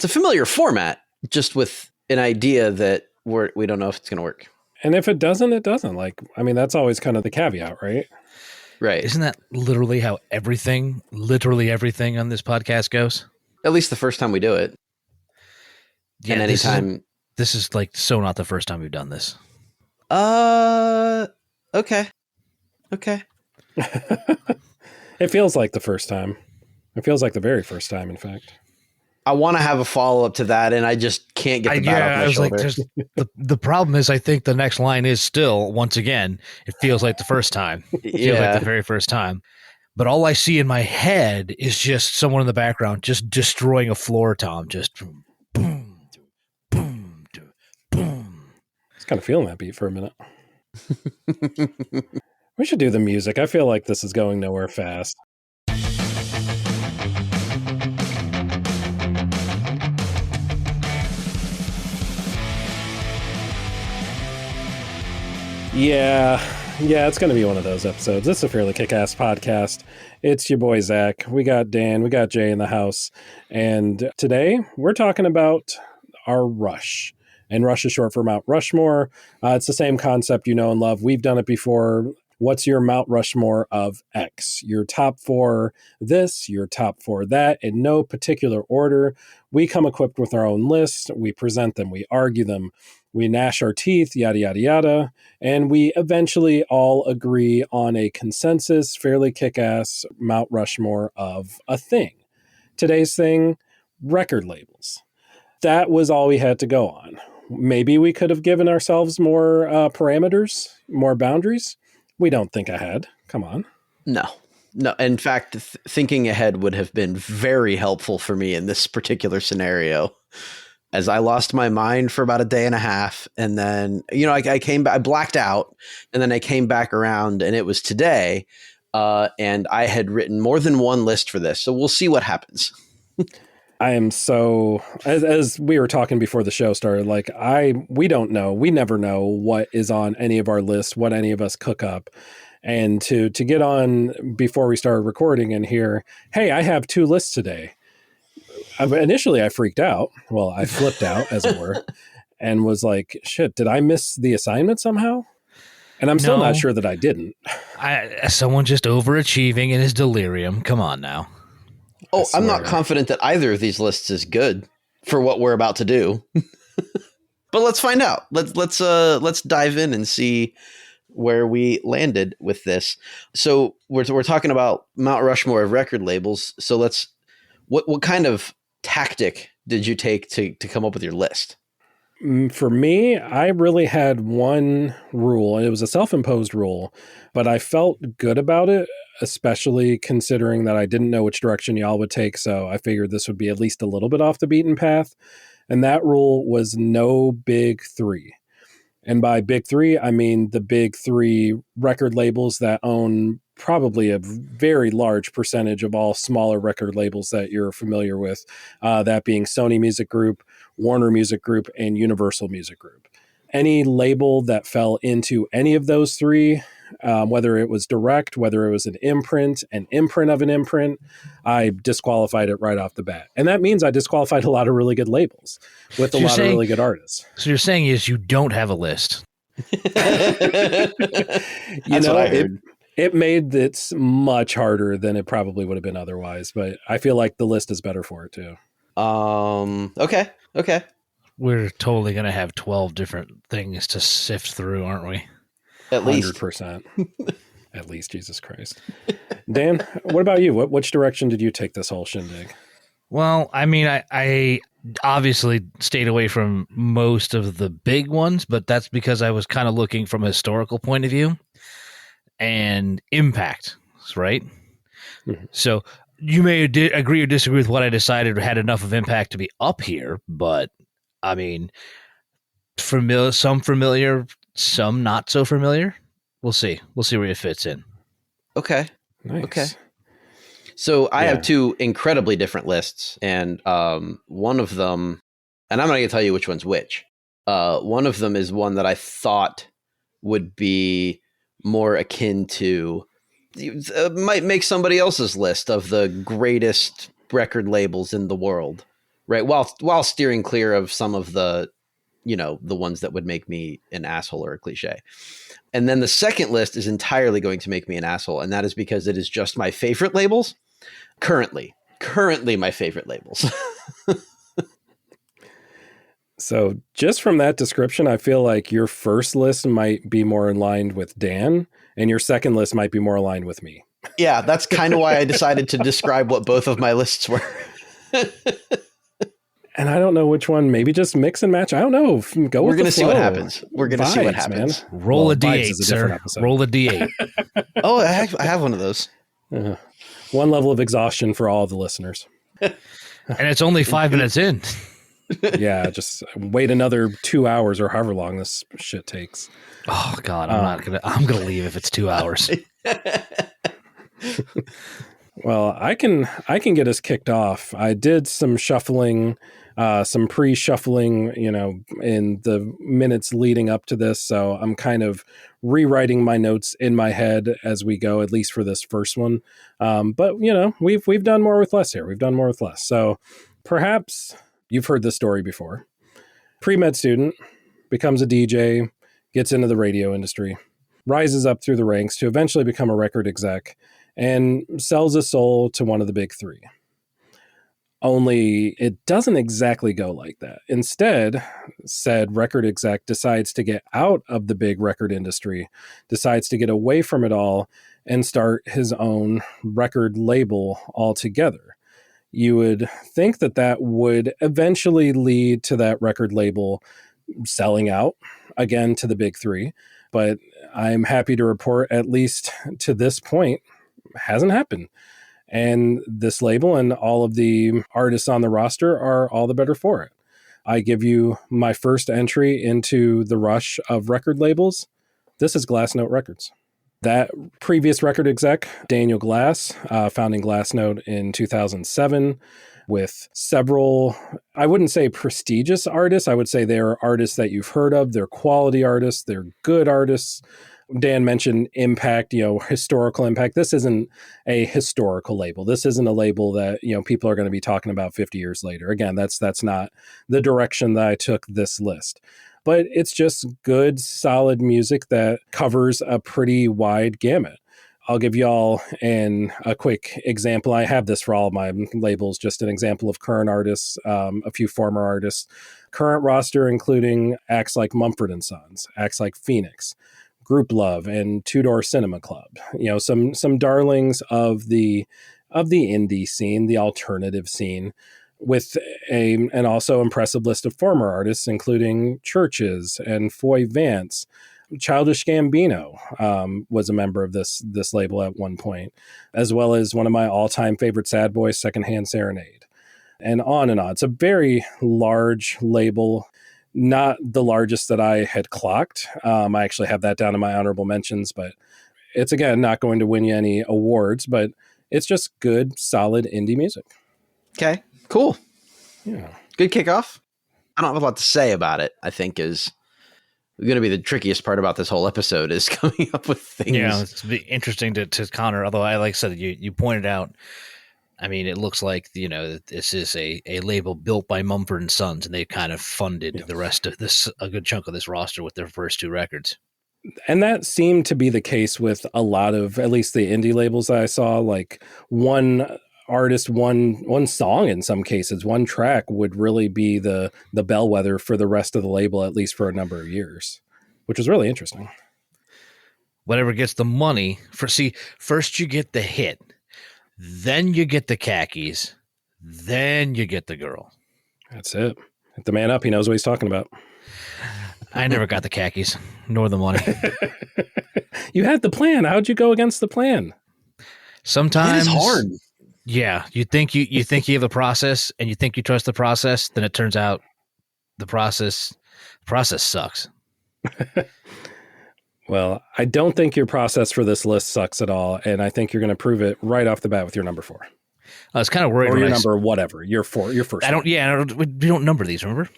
It's a familiar format, just with an idea that we don't know if it's going to work. And if it doesn't, it doesn't. Like, I mean, that's always kind of the caveat, right? Right. Isn't that literally how literally everything on this podcast goes? At least the first time we do it. Yeah, and anytime. This is like so not the first time we've done this. Okay. It feels like the first time. It feels like the very first time, in fact. I want to have a follow-up to that, and I just can't get the bat off my shoulder. Like, the problem is, I think the next line is still, once again, it feels like the first time. It feels like the very first time. But all I see in my head is just someone in the background just destroying a floor tom. Just boom, boom, boom. I was kind of feeling that beat for a minute. We should do the music. I feel like this is going nowhere fast. Yeah, it's going to be one of those episodes. It's a fairly kick-ass podcast. It's your boy, Zach. We got Dan. We got Jay in the house. And today we're talking about our Rush. And Rush is short for Mount Rushmore. It's the same concept you know and love. We've done it before. What's your Mount Rushmore of X? Your top 4 this, your top 4 that, in no particular order. We come equipped with our own list. We present them. We argue them. We gnash our teeth, yada, yada, yada. And we eventually all agree on a consensus, fairly kick-ass Mount Rushmore of a thing. Today's thing, record labels. That was all we had to go on. Maybe we could have given ourselves more parameters, more boundaries. We don't think ahead. Come on. No. In fact, thinking ahead would have been very helpful for me in this particular scenario, as I lost my mind for about a day and a half. And then, I came back, I blacked out, and then I came back around, and it was today. And I had written more than one list for this. So we'll see what happens. I am so, as we were talking before the show started, like we don't know. We never know what is on any of our lists, what any of us cook up. And to get on before we started recording and hear, hey, I have 2 lists today. Initially, I freaked out. Well, I flipped out, as it were, and was like, shit, did I miss the assignment somehow? And I'm still not sure that I didn't. Someone just overachieving in his delirium. Come on now. Oh, I'm not confident that either of these lists is good for what we're about to do. But let's find out. Let's dive in and see where we landed with this. So we're talking about Mount Rushmore of record labels. So what kind of tactic did you take to come up with your list? For me, I really had one rule. It was a self-imposed rule, but I felt good about it, especially considering that I didn't know which direction y'all would take. So I figured this would be at least a little bit off the beaten path. And that rule was no big 3. And by big 3, I mean the big 3 record labels that own probably a very large percentage of all smaller record labels that you're familiar with, that being Sony Music Group, Warner Music Group, and Universal Music Group. Any label that fell into any of those 3, whether it was direct, whether it was an imprint of an imprint, I disqualified it right off the bat. And that means I disqualified a lot of really good labels with a lot of really good artists. So you're saying is you don't have a list. That's what I heard. It made it much harder than it probably would have been otherwise, but I feel like the list is better for it too. Okay. We're totally going to have 12 different things to sift through, aren't we? At least 100%. At least, Jesus Christ. Dan, what about you? Which direction did you take this whole shindig? Well, I mean, I obviously stayed away from most of the big ones, but that's because I was kind of looking from a historical point of view and impact, right? Mm-hmm. So you may agree or disagree with what I decided had enough of impact to be up here, but I mean, some familiar, some not so familiar. We'll see. We'll see where it fits in. Okay. Nice. Okay. So I have 2 incredibly different lists, and one of them, and I'm not going to tell you which one's which. One of them is one that I thought would be more akin to, might make somebody else's list of the greatest record labels in the world, right? While steering clear of some of the, the ones that would make me an asshole or a cliche. And then the second list is entirely going to make me an asshole. And that is because it is just my favorite labels. Currently my favorite labels. So just from that description, I feel like your first list might be more in line with Dan and your second list might be more aligned with me. Yeah, that's kind of why I decided to describe what both of my lists were. And I don't know which one. Maybe just mix and match. I don't know. We're going to see what happens. We're going to see what happens. Man. Roll a D8, sir. Roll a D8. Oh, I have one of those. One level of exhaustion for all of the listeners. And it's only 5 minutes in. Yeah, just wait another 2 hours or however long this shit takes. Oh God, I'm gonna leave if it's 2 hours. Well, I can get us kicked off. I did some shuffling, some pre-shuffling, in the minutes leading up to this. So I'm kind of rewriting my notes in my head as we go, at least for this first one. But we've done more with less here. We've done more with less. So perhaps you've heard this story before. Pre-med student becomes a DJ, gets into the radio industry, rises up through the ranks to eventually become a record exec, and sells his soul to one of the big three. Only it doesn't exactly go like that. Instead, said record exec decides to get out of the big record industry, decides to get away from it all, and start his own record label altogether. You would think that would eventually lead to that record label selling out again to the big three. But I'm happy to report, at least to this point, hasn't happened. And this label and all of the artists on the roster are all the better for it. I give you my first entry into the rush of record labels. This is Glassnote Records. That previous record exec, Daniel Glass, founding Glassnote in 2007 with several, I wouldn't say prestigious artists. I would say they're artists that you've heard of. They're quality artists. They're good artists. Dan mentioned impact, historical impact. This isn't a historical label. This isn't a label that, people are going to be talking about 50 years later. Again, that's not the direction that I took this list. But it's just good, solid music that covers a pretty wide gamut. I'll give y'all a quick example. I have this for all of my labels, just an example of current artists, a few former artists. Current roster including acts like Mumford & Sons, acts like Phoenix, Group Love, and Two Door Cinema Club. Some darlings of the indie scene, the alternative scene, with an also impressive list of former artists, including Churches and Foy Vance. Childish Gambino was a member of this label at one point, as well as one of my all-time favorite sad boys, Secondhand Serenade, and on and on. It's a very large label, not the largest that I had clocked. I actually have that down in my honorable mentions, but it's, again, not going to win you any awards, but it's just good, solid indie music. Okay. Cool. Yeah. Good kickoff. I don't have a lot to say about it, I think is going to be the trickiest part about this whole episode is coming up with things. Yeah, it's interesting to Connor, although I like I said, you pointed out, I mean, it looks like, this is a label built by Mumford & Sons, and they kind of funded the rest of this, a good chunk of this roster with their first two records. And that seemed to be the case with a lot of, at least the indie labels that I saw, like one artist, one song in some cases, one track would really be the bellwether for the rest of the label, at least for a number of years, which was really interesting. Whatever gets the money first you get the hit, then you get the khakis, then you get the girl. That's it. Hit the man up. He knows what he's talking about. I never got the khakis nor the money. You had the plan. How'd you go against the plan? Sometimes it is hard. Yeah, you think you have a process and you think you trust the process, then it turns out the process sucks. Well, I don't think your process for this list sucks at all, and I think you're going to prove it right off the bat with your number 4. I was kind of worried. Or your number whatever. Your first. We don't number these, remember?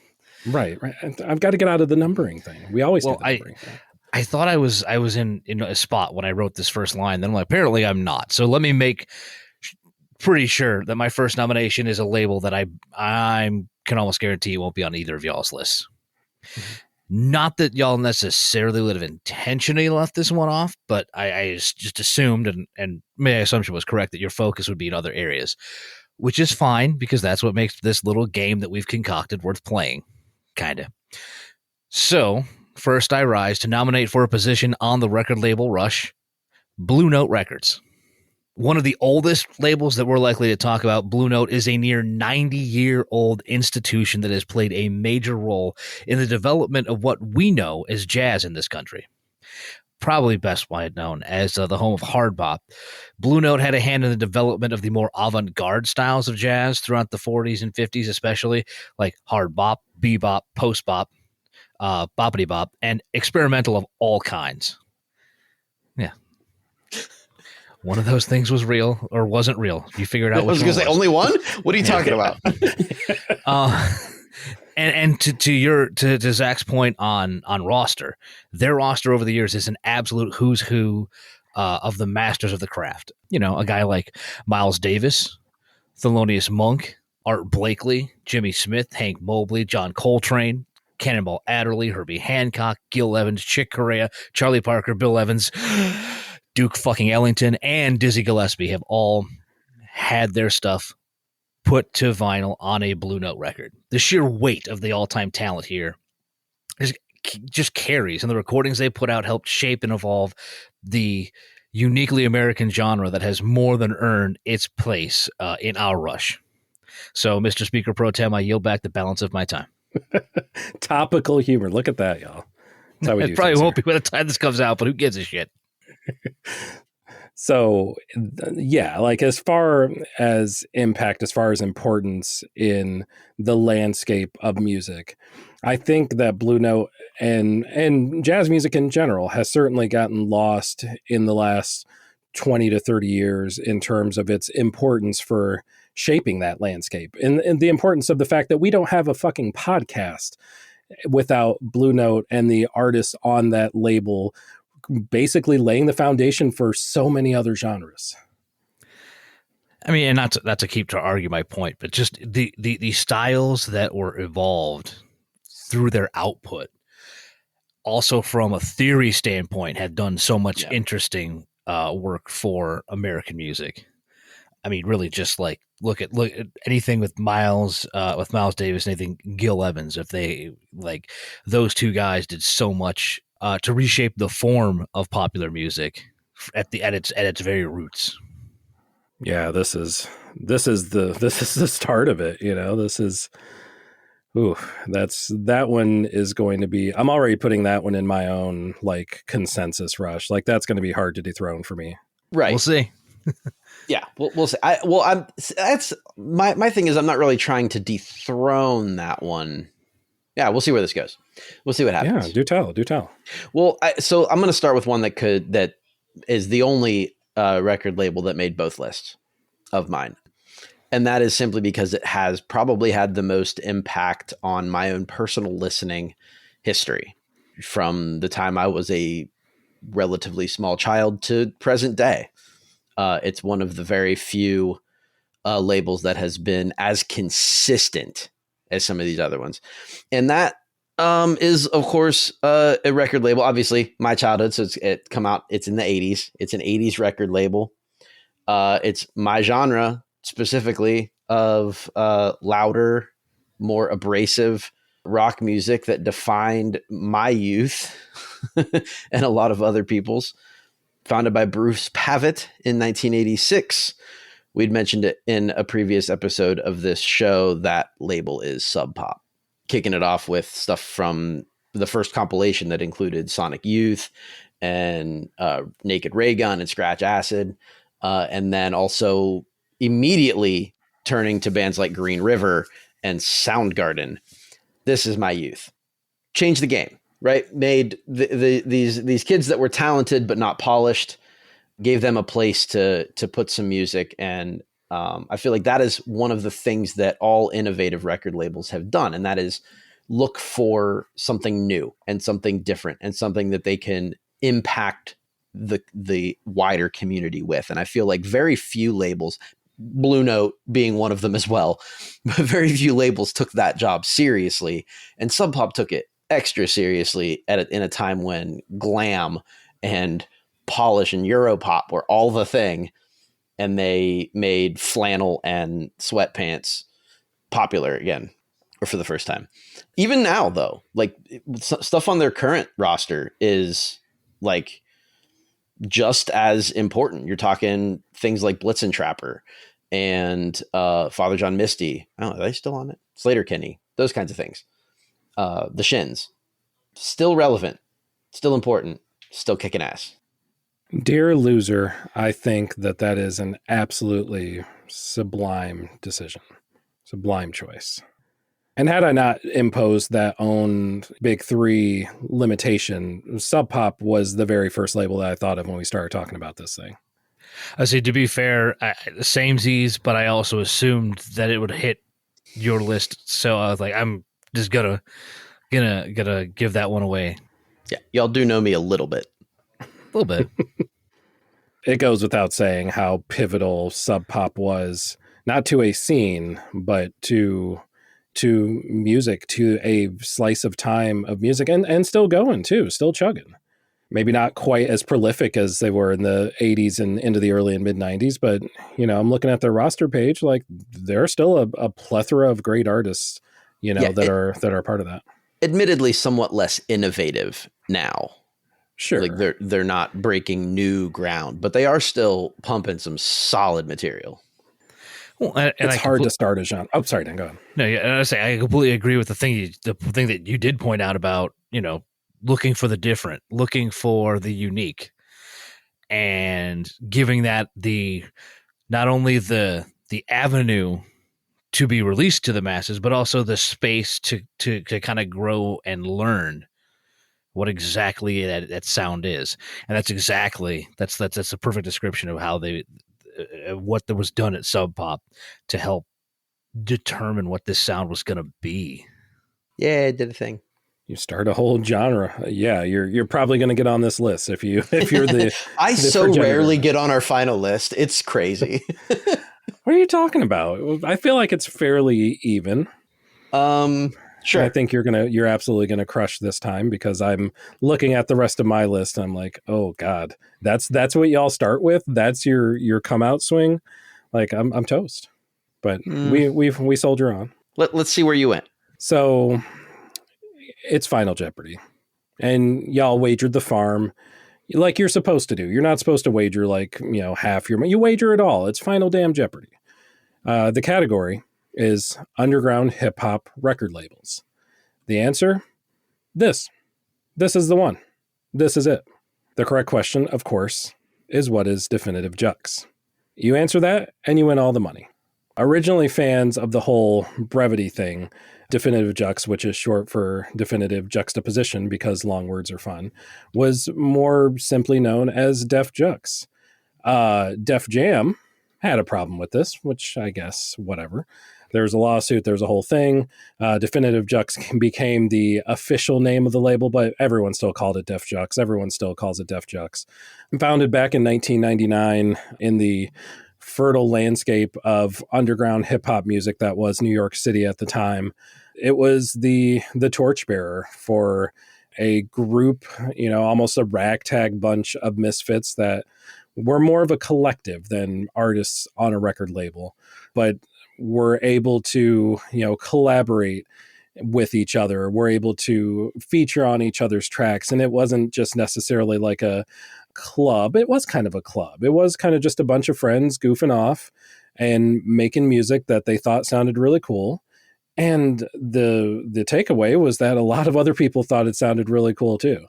Right. I've got to get out of the numbering thing. We always do the numbering thing. I thought I was in a spot when I wrote this first line. Then I'm like, apparently I'm not. So let me make pretty sure that my first nomination is a label that I can almost guarantee won't be on either of y'all's lists. Mm-hmm. Not that y'all necessarily would have intentionally left this one off, but I just assumed, and my assumption was correct, that your focus would be in other areas, which is fine because that's what makes this little game that we've concocted worth playing, kind of. So, first I rise to nominate for a position on the record label Rush, Blue Note Records. One of the oldest labels that we're likely to talk about, Blue Note is a near 90-year-old institution that has played a major role in the development of what we know as jazz in this country. Probably best wide known as the home of hard bop. Blue Note had a hand in the development of the more avant-garde styles of jazz throughout the 40s and 50s, especially like hard bop, bebop, post bop, boppity bop, and experimental of all kinds. Yeah. One of those things was real or wasn't real. You figured out which one. I was going to say, only one? What are you talking about? And to Zach's point on roster, their roster over the years is an absolute who's who of the masters of the craft. You know, a guy like Miles Davis, Thelonious Monk, Art Blakely, Jimmy Smith, Hank Mobley, John Coltrane, Cannonball Adderley, Herbie Hancock, Gil Evans, Chick Corea, Charlie Parker, Bill Evans, Duke fucking Ellington, and Dizzy Gillespie have all had their stuff put to vinyl on a Blue Note record. The sheer weight of the all-time talent here just carries, and the recordings they put out helped shape and evolve the uniquely American genre that has more than earned its place in our Rush. So, Mr. Speaker Pro Tem, I yield back the balance of my time. Topical humor. Look at that, y'all. That's how we do. It probably won't be by the time this comes out, but who gives a shit? So, yeah, like as far as impact, as far as importance in the landscape of music, I think that Blue Note and jazz music in general has certainly gotten lost in the last 20 to 30 years in terms of its importance for shaping that landscape and the importance of the fact that we don't have a fucking podcast without Blue Note and the artists on that label basically laying the foundation for so many other genres. I mean, and not to keep to argue my point, but just the styles that were evolved through their output, also from a theory standpoint, had done so much interesting work for American music. I mean, really, just like look at anything with Miles Davis, anything Gil Evans. If they like those two guys did so much to reshape the form of popular music at its very roots. Yeah, this is the start of it. You know, this is. That one is going to be. I'm already putting that one in my own like consensus Rush. Like that's going to be hard to dethrone for me. Right, we'll see. Yeah, we'll see. That's my thing is I'm not really trying to dethrone that one. Yeah, we'll see where this goes. We'll see what happens. Yeah, do tell. Well, so I'm going to start with one that is the only record label that made both lists of mine. And that is simply because it has probably had the most impact on my own personal listening history from the time I was a relatively small child to present day. It's one of the very few labels that has been as consistent as some of these other ones. And that is, of course, a record label. Obviously, my childhood, so it's in the 80s. It's an 80s record label. It's my genre, specifically, of louder, more abrasive rock music that defined my youth and a lot of other people's. Founded by Bruce Pavitt in 1986. We'd mentioned it in a previous episode of this show. That label is Sub Pop. Kicking it off with stuff from the first compilation that included Sonic Youth and Naked Ray Gun and Scratch Acid. And then also immediately turning to bands like Green River and Soundgarden. This is my youth. Changed the game. Right, made these kids that were talented but not polished, gave them a place to put some music, and I feel like that is one of the things that all innovative record labels have done, and that is look for something new and something different and something that they can impact the wider community with. And I feel like very few labels, Blue Note being one of them as well. But very few labels took that job seriously, and Sub Pop took it extra seriously in a time when glam and polish and Europop were all the thing, and they made flannel and sweatpants popular again, or for the first time. Even now, though, like stuff on their current roster is like just as important. You're talking things like Blitzen Trapper and Father John Misty. I don't know, are they still on it? Slater Kinney, those kinds of things. The Shins, still relevant, still important, still kicking ass. Dear loser, I think that is an absolutely sublime decision, sublime choice. And had I not imposed that own big three limitation, Sub Pop was the very first label that I thought of when we started talking about this thing. I see. To be fair, same Z's, but I also assumed that it would hit your list, so I was like, I'm just gonna give that one away. Yeah, y'all do know me a little bit. A little bit. It goes without saying how pivotal Sub Pop was, not to a scene, but to music, to a slice of time of music, and still going too, still chugging. Maybe not quite as prolific as they were in the 80s and into the early and mid 90s, but I'm looking at their roster page, like there's still a plethora of great artists, that are part of that. Admittedly, somewhat less innovative now. Sure. Like they're not breaking new ground, but they are still pumping some solid material. Well, and it's hard to start a genre. Oh, sorry, Dan, go ahead. No, yeah, I completely agree with the thing that you did point out about, looking for the different, looking for the unique, and giving that not only the avenue to be released to the masses, but also the space to kind of grow and learn what exactly that sound is. And that's a perfect description of how what was done at Sub Pop to help determine what this sound was going to be. Yeah, it did a thing. You start a whole genre. Yeah, you're probably going to get on this list if you're the. I so rarely get on our final list. It's crazy. What are you talking about? I feel like it's fairly even. Sure. And I think you're absolutely gonna crush this time, because I'm looking at the rest of my list and I'm like, oh God, that's what y'all start with. That's your come out swing. Like I'm toast. But we soldier on. Let's see where you went. So it's Final Jeopardy, and y'all wagered the farm like you're supposed to do. You're not supposed to wager like half your money. You wager it all. It's Final damn Jeopardy. The category is underground hip hop record labels. The answer? This is the one. This is it. The correct question, of course, is what is Definitive Jux? You answer that and you win all the money. Originally fans of the whole brevity thing, Definitive Jux, which is short for definitive juxtaposition because long words are fun, was more simply known as Def Jux. Def Jam had a problem with this, which I guess, whatever. There was a lawsuit, there was a whole thing. Definitive Jux became the official name of the label, but everyone still called it Def Jux. Everyone still calls it Def Jux. Founded back in 1999 in the fertile landscape of underground hip-hop music that was New York City at the time. It was the torchbearer for a group, almost a ragtag bunch of misfits that were more of a collective than artists on a record label, but were able to, collaborate with each other. Were able to feature on each other's tracks. And it wasn't just necessarily like a club. It was kind of a club. It was kind of just a bunch of friends goofing off and making music that they thought sounded really cool. And the takeaway was that a lot of other people thought it sounded really cool too.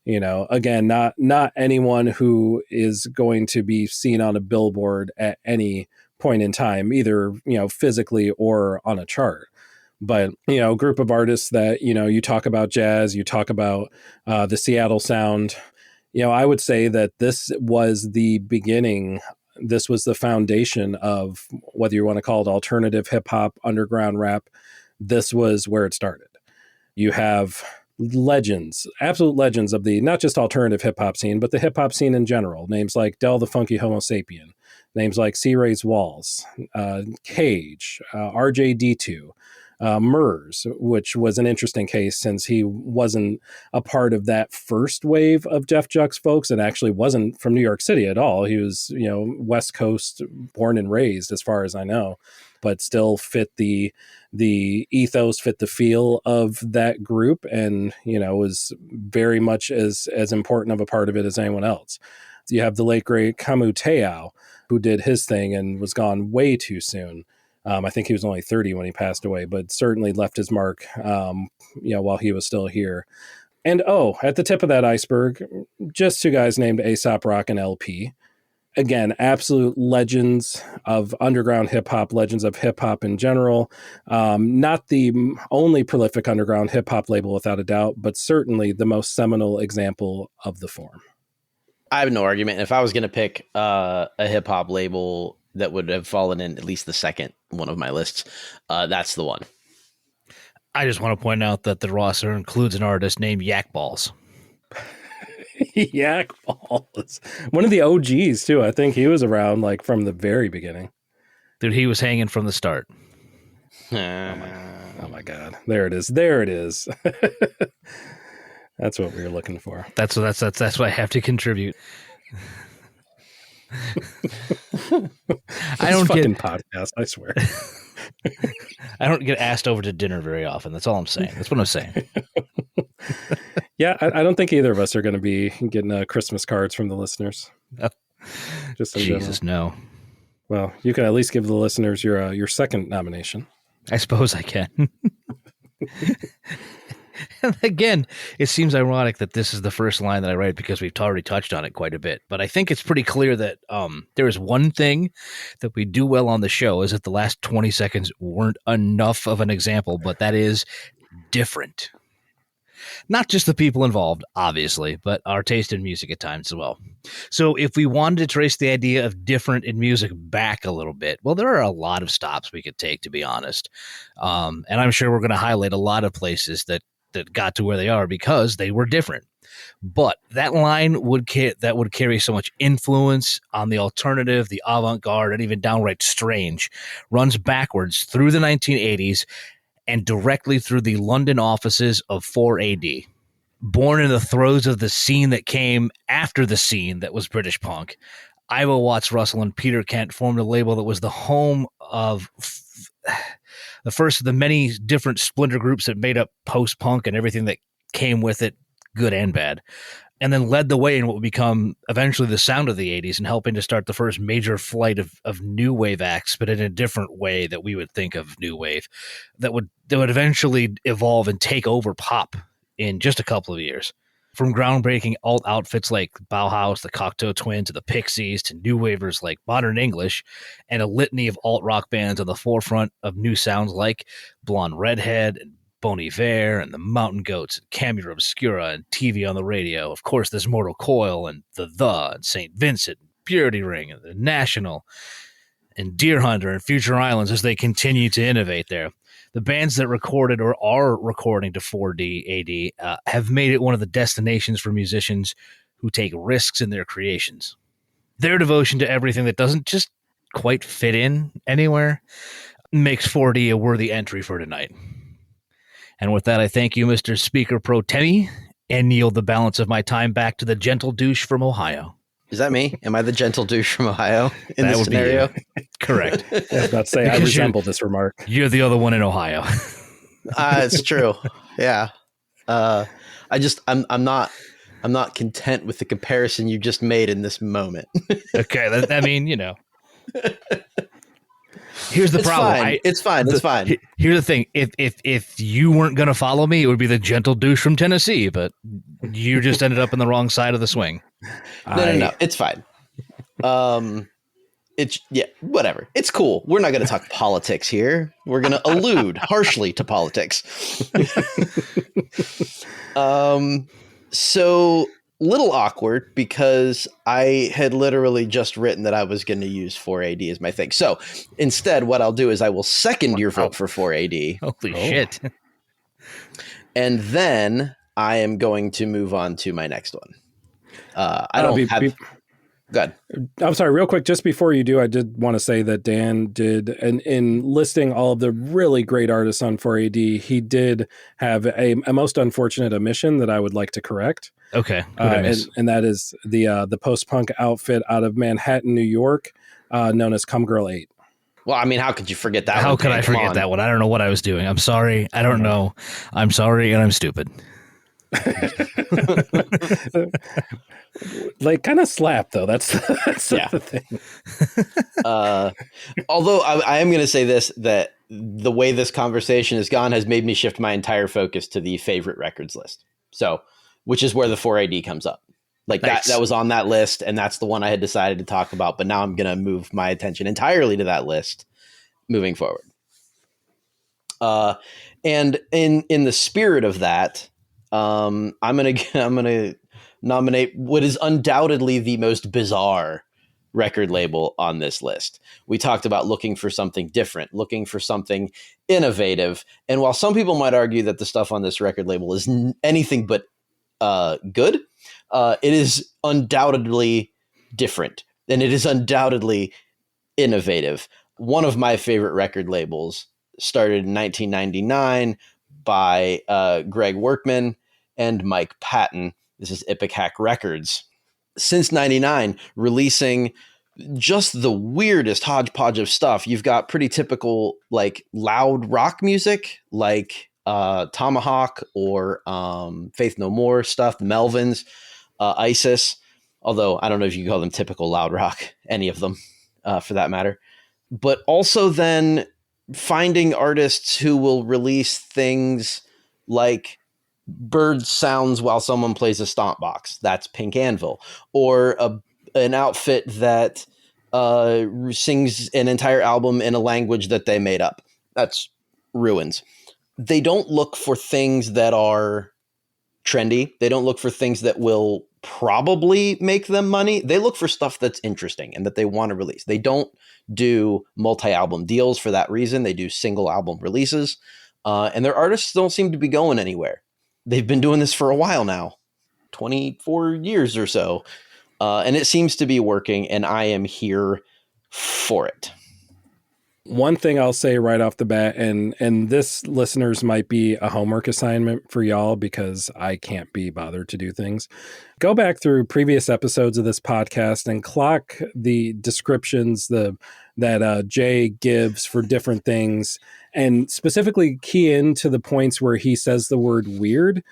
Again, not anyone who is going to be seen on a billboard at any point in time, either, physically or on a chart. But, a group of artists that, you talk about jazz, you talk about the Seattle sound. I would say that this was the beginning. This was the foundation of, whether you want to call it alternative hip hop, underground rap. This was where it started. You have legends, absolute legends of the, not just alternative hip hop scene, but the hip hop scene in general. Names like Del the Funky Homo Sapien, Names like Sea Ray's Walls, Cage, RJD2, MERS, which was an interesting case since he wasn't a part of that first wave of Def Jux folks and actually wasn't from New York City at all. He was, West Coast born and raised, as far as I know, but still fit the ethos, fit the feel of that group, and was very much as important of a part of it as anyone else. You have the late great Camu Teao, who did his thing and was gone way too soon. I think he was only 30 when he passed away, but certainly left his mark, while he was still here. And at the tip of that iceberg, just two guys named Aesop Rock and LP. Again, absolute legends of underground hip hop, legends of hip hop in general. Not the only prolific underground hip hop label without a doubt, but certainly the most seminal example of the form. I have no argument. If I was going to pick a hip hop label that would have fallen in at least the second one of my lists, that's the one. I just want to point out that the roster includes an artist named Yak Balls. Yak Balls. One of the OGs, too. I think he was around from the very beginning. Dude, he was hanging from the start. Oh my God. There it is. There it is. That's what we were looking for. That's what I have to contribute. I don't get podcast, I swear. I don't get asked over to dinner very often. That's all I'm saying. That's what I'm saying. Yeah, I don't think either of us are going to be getting Christmas cards from the listeners. Oh. Just in Jesus, general. no. Well, you can at least give the listeners your second nomination. I suppose I can. And again, it seems ironic that this is the first line that I write because we've already touched on it quite a bit. But I think it's pretty clear that there is one thing that we do well on the show is that the last 20 seconds weren't enough of an example, but that is different. Not just the people involved, obviously, but our taste in music at times as well. So if we wanted to trace the idea of different in music back a little bit, well, there are a lot of stops we could take, to be honest. And I'm sure we're going to highlight a lot of places that got to where they are because they were different. But that line would carry so much influence on the alternative, the avant-garde, and even downright strange, runs backwards through the 1980s and directly through the London offices of 4AD. Born in the throes of the scene that came after the scene that was British punk, Ivo Watts Russell and Peter Kent formed a label that was the home of the first of the many different splinter groups that made up post-punk and everything that came with it, good and bad, and then led the way in what would become eventually the sound of the 80s and helping to start the first major flight of new wave acts, but in a different way that we would think of new wave, that would eventually evolve and take over pop in just a couple of years. From groundbreaking alt outfits like Bauhaus, the Cocteau Twins, to the Pixies, to new wavers like Modern English, and a litany of alt rock bands on the forefront of new sounds like Blonde Redhead and Bon Iver and the Mountain Goats and Camera Obscura and TV on the Radio. Of course, there's Mortal Coil and The and St. Vincent, and Purity Ring and The National and Deer Hunter and Future Islands as they continue to innovate there. The bands that recorded or are recording to 4D AD have made it one of the destinations for musicians who take risks in their creations. Their devotion to everything that doesn't just quite fit in anywhere makes 4D a worthy entry for tonight. And with that, I thank you, Mr. Speaker Pro Temi, and yield the balance of my time back to the gentle douche from Ohio. Is that me? Am I the gentle douche from Ohio in this scenario? Correct. I was about to say, I resemble this remark. You're the other one in Ohio. It's true. Yeah. I'm not content with the comparison you just made in this moment. Okay. I mean, here's the problem. Fine. It's fine. Here's the thing. If you weren't going to follow me, it would be the gentle douche from Tennessee, but you just ended up on the wrong side of the swing. No. It's fine. Whatever. It's cool. We're not going to talk politics here. We're going to allude harshly to politics. So little awkward because I had literally just written that I was going to use 4AD as my thing. So instead, what I'll do is I will second your vote for 4AD. Holy shit. And then I am going to move on to my next one. Good. I'm sorry, real quick, just before you do, I did want to say that Dan did, and in listing all of the really great artists on 4AD, he did have a most unfortunate omission that I would like to correct. Okay. And that is the post-punk outfit out of Manhattan, New York, known as Come Girl 8. Well, I mean, how could you forget that? How could I forget that one? I don't know what I was doing. I'm sorry. I don't know. I'm sorry, and I'm stupid. Like, kind of slap though. That's the thing. Although I am going to say this, that the way this conversation has gone has made me shift my entire focus to the favorite records list. So, which is where the 4AD comes up. Like nice. that was on that list, and that's the one I had decided to talk about. But now I'm going to move my attention entirely to that list moving forward. And in the spirit of that, I'm gonna nominate what is undoubtedly the most bizarre record label on this list. We talked about looking for something different, looking for something innovative. And while some people might argue that the stuff on this record label is anything but good, it is undoubtedly different, and it is undoubtedly innovative. One of my favorite record labels started in 1999 by Greg Workman and Mike Patton. This is Ipecac Records. Since 99, releasing just the weirdest hodgepodge of stuff. You've got pretty typical, like, loud rock music, like Tomahawk or Faith No More stuff, the Melvins, Isis. Although I don't know if you can call them typical loud rock, any of them for that matter. But also then finding artists who will release things like bird sounds while someone plays a stomp box. That's Pink Anvil. Or an outfit that sings an entire album in a language that they made up. That's Ruins. They don't look for things that are trendy. They don't look for things that will probably make them money. They look for stuff that's interesting and that they want to release. They don't do multi-album deals for that reason. They do single album releases. And their artists don't seem to be going anywhere. They've been doing this for a while now, 24 years or so. And it seems to be working, and I am here for it. One thing I'll say right off the bat, and this, listeners, might be a homework assignment for y'all because I can't be bothered to do things. Go back through previous episodes of this podcast and clock the descriptions that Jay gives for different things, and specifically key into the points where he says the word weird,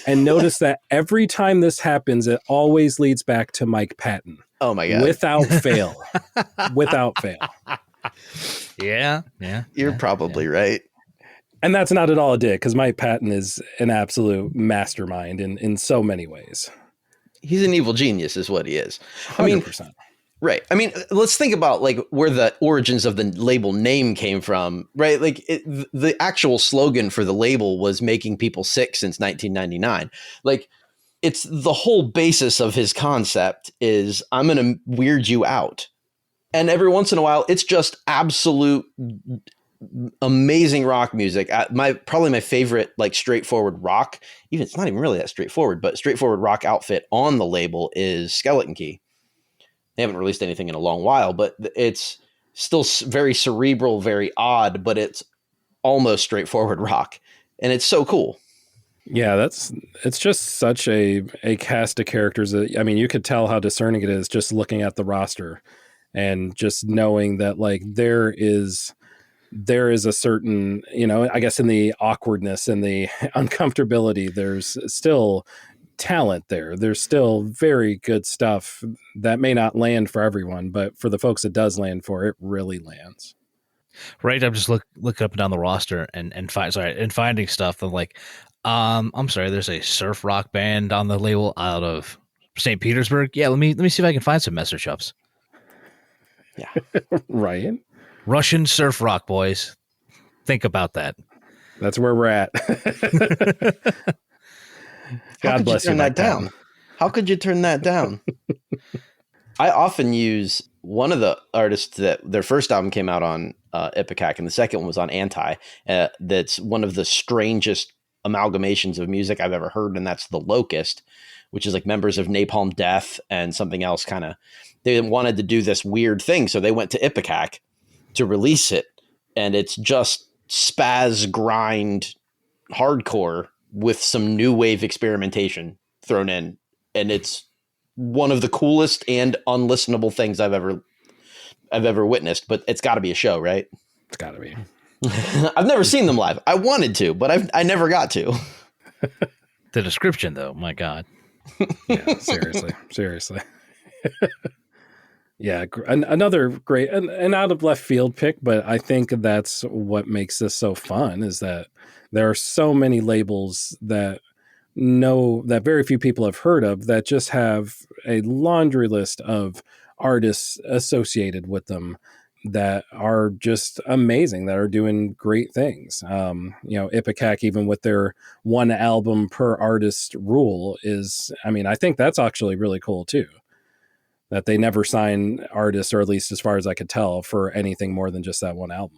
and notice that every time this happens, it always leads back to Mike Patton. Oh my God. Without fail. Without fail. Yeah. You're probably right. And that's not at all a dig, because Mike Patton is an absolute mastermind in so many ways. He's an evil genius is what he is. 100%. Right. I mean, let's think about like where the origins of the label name came from, right? Like the actual slogan for the label was making people sick since 1999. Like, it's the whole basis of his concept is I'm going to weird you out. And every once in a while, it's just absolute amazing rock music. Probably my favorite, like, straightforward rock, even it's not even really that straightforward, but straightforward rock outfit on the label is Skeleton Key. They haven't released anything in a long while, but it's still very cerebral, very odd, but it's almost straightforward rock. And it's so cool. Yeah, it's just such a cast of characters that, I mean, you could tell how discerning it is just looking at the roster and just knowing that, like, there is a certain, I guess in the awkwardness and the uncomfortability, there's still talent there. There's still very good stuff that may not land for everyone, but for the folks it does land for, it really lands. Right. I'm just looking up and down the roster and finding stuff. I'm like, I'm sorry, there's a surf rock band on the label out of St. Petersburg. Yeah, let me see if I can find some Messer Chups. Yeah. Right. Russian surf rock, boys. Think about that. That's where we're at. God bless you. Turn that down. How could you turn that down? I often use one of the artists that their first album came out on Ipecac, and the second one was on Anti. That's one of the strangest amalgamations of music I've ever heard, and that's The Locust, which is like members of Napalm Death and something else. Kind of, they wanted to do this weird thing, so they went to Ipecac to release it, and it's just spaz grind hardcore with some new wave experimentation thrown in, and it's one of the coolest and unlistenable things I've ever witnessed. But it's got to be a show, right? It's got to be. I've never seen them live. I wanted to, but I never got to. The description, though, my God. Yeah, seriously. Yeah, another great and out of left field pick, but I think that's what makes this so fun is that there are so many labels that very few people have heard of that just have a laundry list of artists associated with them that are just amazing, that are doing great things. Ipecac, even with their one album per artist rule I think that's actually really cool too. That they never sign artists, or at least as far as I could tell, for anything more than just that one album.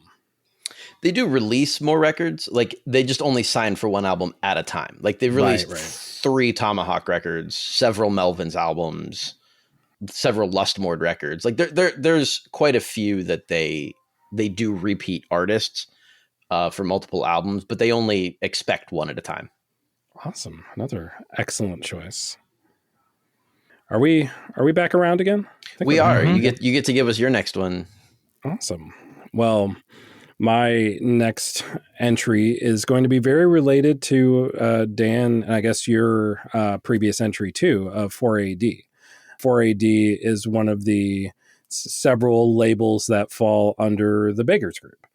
They do release more records. Like they just only sign for one album at a time. Like they've released 3 Tomahawk records, several Melvins albums, several Lustmord records. Like there's quite a few that they do repeat artists for multiple albums, but they only expect one at a time. Awesome. Another excellent choice. Are we back around again? We are. Mm-hmm. You get to give us your next one. Awesome. Well, my next entry is going to be very related to Dan, and I guess your previous entry too, of 4AD. 4AD is one of the several labels that fall under the Beggars Group,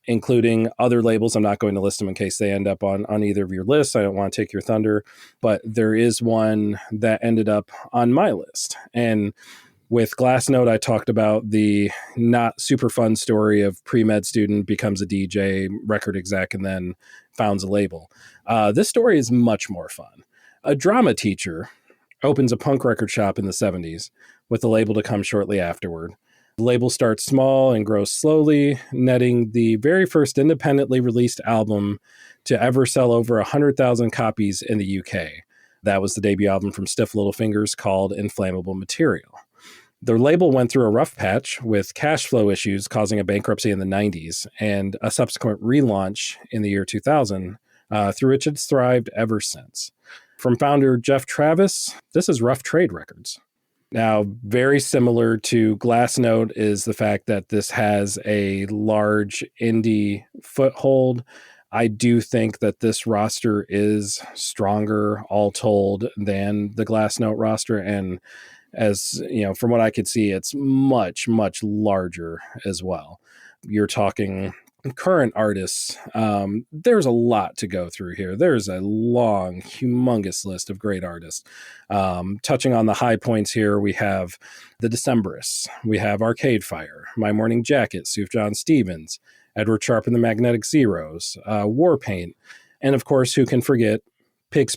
including other labels. I'm not going to list them in case they end up on either of your lists. I don't want to take your thunder, but there is one that ended up on my list. And with Glassnote, I talked about the not super fun story of pre-med student becomes a DJ, record exec, and then founds a label. This story is much more fun. A drama teacher opens a punk record shop in the 70s with the label to come shortly afterward. The label starts small and grows slowly, netting the very first independently released album to ever sell over 100,000 copies in the UK. That was the debut album from Stiff Little Fingers called Inflammable Material. The label went through a rough patch with cash flow issues causing a bankruptcy in the 90s and a subsequent relaunch in the year 2000, through which it's thrived ever since. From founder Jeff Travis, this is Rough Trade Records. Now, very similar to Glassnote is the fact that this has a large indie foothold. I do think that this roster is stronger, all told, than the Glassnote roster. And as you know, from what I could see, it's much, much larger as well. You're talking current artists. There's a lot to go through here. There's a long, humongous list of great artists. Touching on the high points here, we have the Decemberists. We have Arcade Fire, My Morning Jacket, Sufjan Stevens, Edward Sharpe and the Magnetic Zeros, Warpaint, and of course, who can forget Pigs.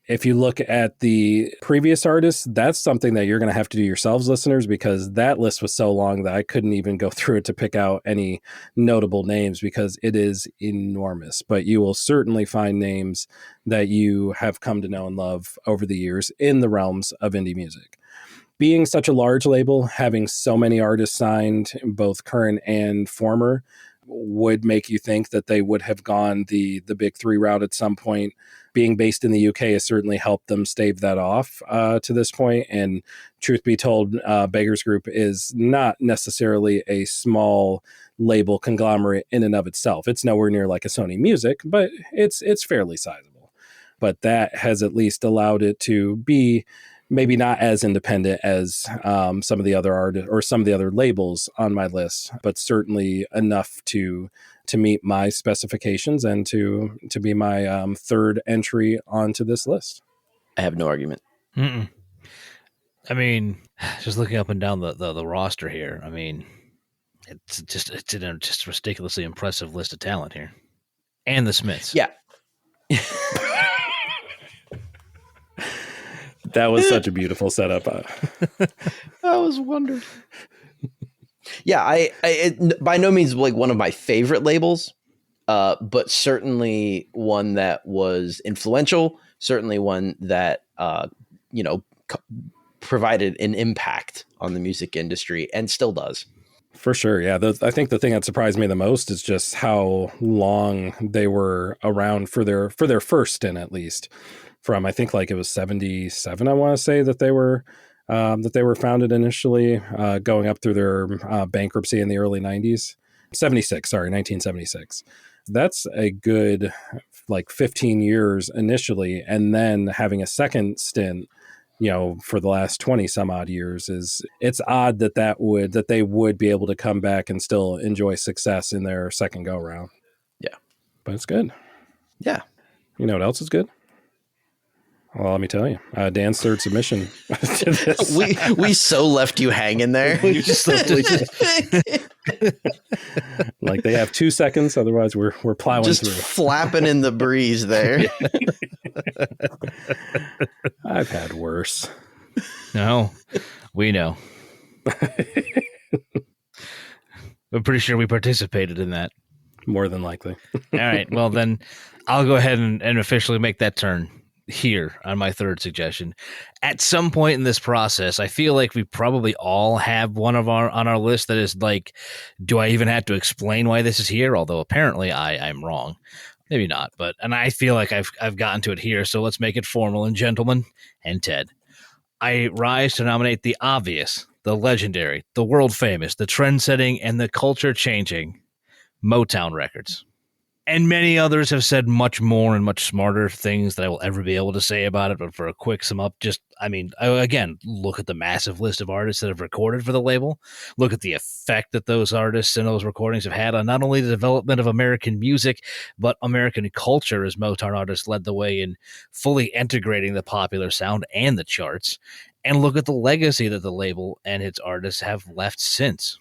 If you look at the previous artists, that's something that you're going to have to do yourselves, listeners, because that list was so long that I couldn't even go through it to pick out any notable names because it is enormous. But you will certainly find names that you have come to know and love over the years in the realms of indie music. Being such a large label, having so many artists signed, both current and former, would make you think that they would have gone the big 3 route at some point. Being based in the UK has certainly helped them stave that off to this point. And truth be told, Beggars Group is not necessarily a small label conglomerate in and of itself. It's nowhere near like a Sony Music, but it's fairly sizable. But that has at least allowed it to be maybe not as independent as some of the other artists or some of the other labels on my list, but certainly enough to meet my specifications and to be my third entry onto this list. I have no argument. Mm-mm. I mean, just looking up and down the roster here, I mean, it's just a ridiculously impressive list of talent here. And the Smiths. Yeah. That was such a beautiful setup. That was wonderful. Yeah, it by no means like one of my favorite labels, but certainly one that was influential, certainly one that, provided an impact on the music industry and still does. For sure. Yeah. I think the thing that surprised me the most is just how long they were around for their first stint, at least from, I think like it was 77. I want to say that they were founded initially, going up through their bankruptcy in the early 90s. 1976. That's a good like 15 years initially. And then having a second stint, for the last 20 some odd years, it's odd that they would be able to come back and still enjoy success in their second go round. Yeah. But it's good. Yeah. You know what else is good? Well, let me tell you, Dan's third submission to this. we so left you hanging there. You just left like they have 2 seconds. Otherwise we're plowing just through. Flapping in the breeze there. I've had worse. No, we know. I'm pretty sure we participated in that. More than likely. All right. Well, then I'll go ahead and officially make that turn here on my third suggestion. At some point in this process, I feel like we probably all have one of on our list that is like, do I even have to explain why this is here? Although apparently I'm wrong. Maybe not, and I feel like I've gotten to it here. So let's make it formal. And gentlemen and Ted, I rise to nominate the obvious, the legendary, the world famous, the trend setting, and the culture changing Motown Records. And many others have said much more and much smarter things that I will ever be able to say about it. But for a quick sum up, again, look at the massive list of artists that have recorded for the label. Look at the effect that those artists and those recordings have had on not only the development of American music, but American culture, as Motown artists led the way in fully integrating the popular sound and the charts. And look at the legacy that the label and its artists have left since.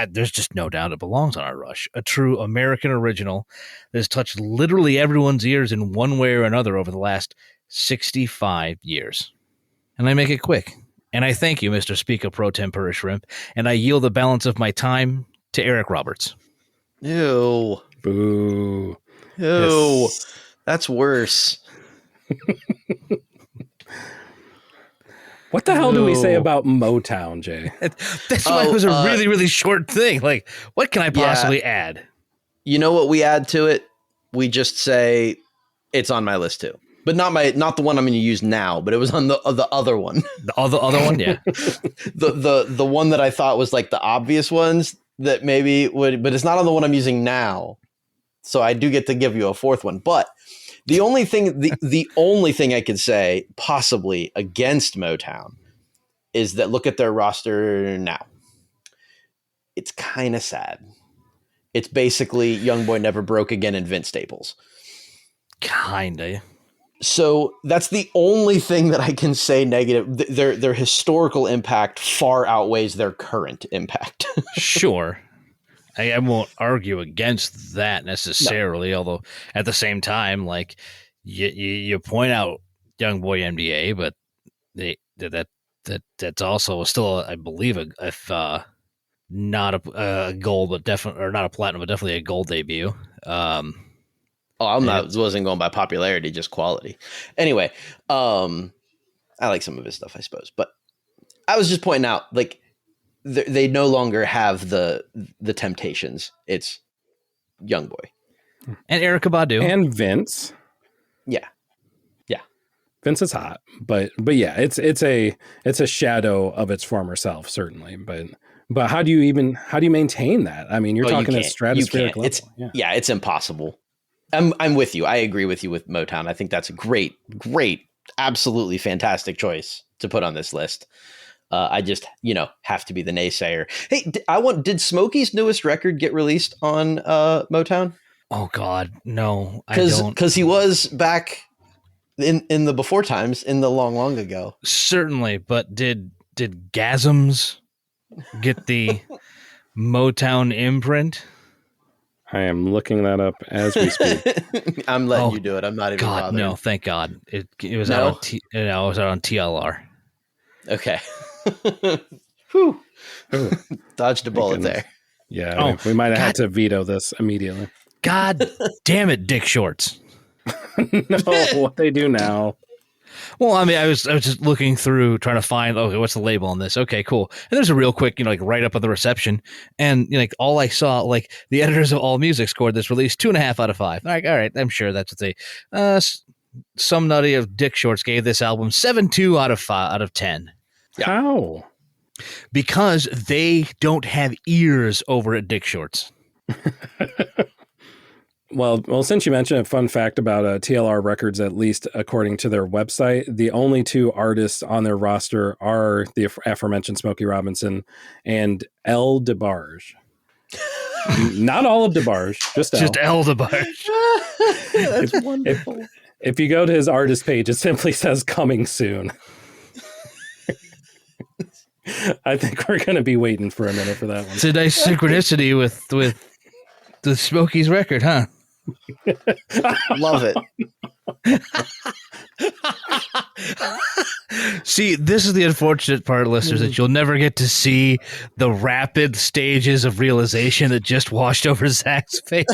There's just no doubt it belongs on our Rush. A true American original that has touched literally everyone's ears in one way or another over the last 65 years. And I make it quick. And I thank you, Mr. Speaker Pro Tempura Shrimp, and I yield the balance of my time to Eric Roberts. Ew. Boo. Ew. Yes. That's worse. What the hell do we say about Motown, Jay? That's why it was a really, really short thing. Like, what can I possibly add? You know what we add to it? We just say it's on my list too, but not the one I'm going to use now. But it was on the other one. The other one, yeah. the one that I thought was like the obvious ones that maybe would, but it's not on the one I'm using now. So I do get to give you a fourth one, but. The only thing I could say possibly against Motown is that look at their roster now. It's kind of sad. It's basically Young Boy Never Broke Again and Vince Staples. Kinda. So that's the only thing that I can say negative. Their historical impact far outweighs their current impact. Sure. I won't argue against that necessarily, although at the same time, like you point out Young Boy MDA, but that's also still, I believe, not a gold, but definitely, or not a platinum, but definitely a gold debut. Wasn't going by popularity, just quality. Anyway, I like some of his stuff, I suppose, but I was just pointing out, like. They no longer have the Temptations. It's Young Boy and Erykah Badu and Vince. Yeah. Vince is hot, but yeah, it's a shadow of its former self, certainly. But how do you maintain that? I mean, you're talking at stratospheric level. It's impossible. I'm with you. I agree with you with Motown. I think that's a great, absolutely fantastic choice to put on this list. I just, have to be the naysayer. Hey, did Smokey's newest record get released on Motown? Oh God, no, I don't. Because he was back in the before times, in the long ago. Certainly, but did Gasms get the Motown imprint? I am looking that up as we speak. I'm letting you do it. I'm not even bothering. No, thank God. It was out on it was out on TLR. Okay. Whew. Dodged a bullet there. Yeah, we might have had to veto this immediately. God damn it, dick shorts. No, what they do now. Well, I mean, I was just looking through trying to find, okay, what's the label on this? Okay, cool. And there's a real quick, like right up at the reception. And like all I saw, like the editors of All Music scored this release 2.5 out of 5. Like, all right, I'm sure that's what they some nutty of dick shorts gave this album 7.2 out of 10. Yeah. How? Because they don't have ears over at dick shorts. Well, since you mentioned a fun fact about TLR Records, at least according to their website, the only 2 artists on their roster are the aforementioned Smokey Robinson and El DeBarge. Not all of DeBarge, just El DeBarge. That's wonderful. If you go to his artist page, it simply says coming soon. I think we're going to be waiting for a minute for that one. It's a nice synchronicity with the Smokey's record, huh? Love it. See, this is the unfortunate part, listeners, that you'll never get to see the rapid stages of realization that just washed over Zach's face.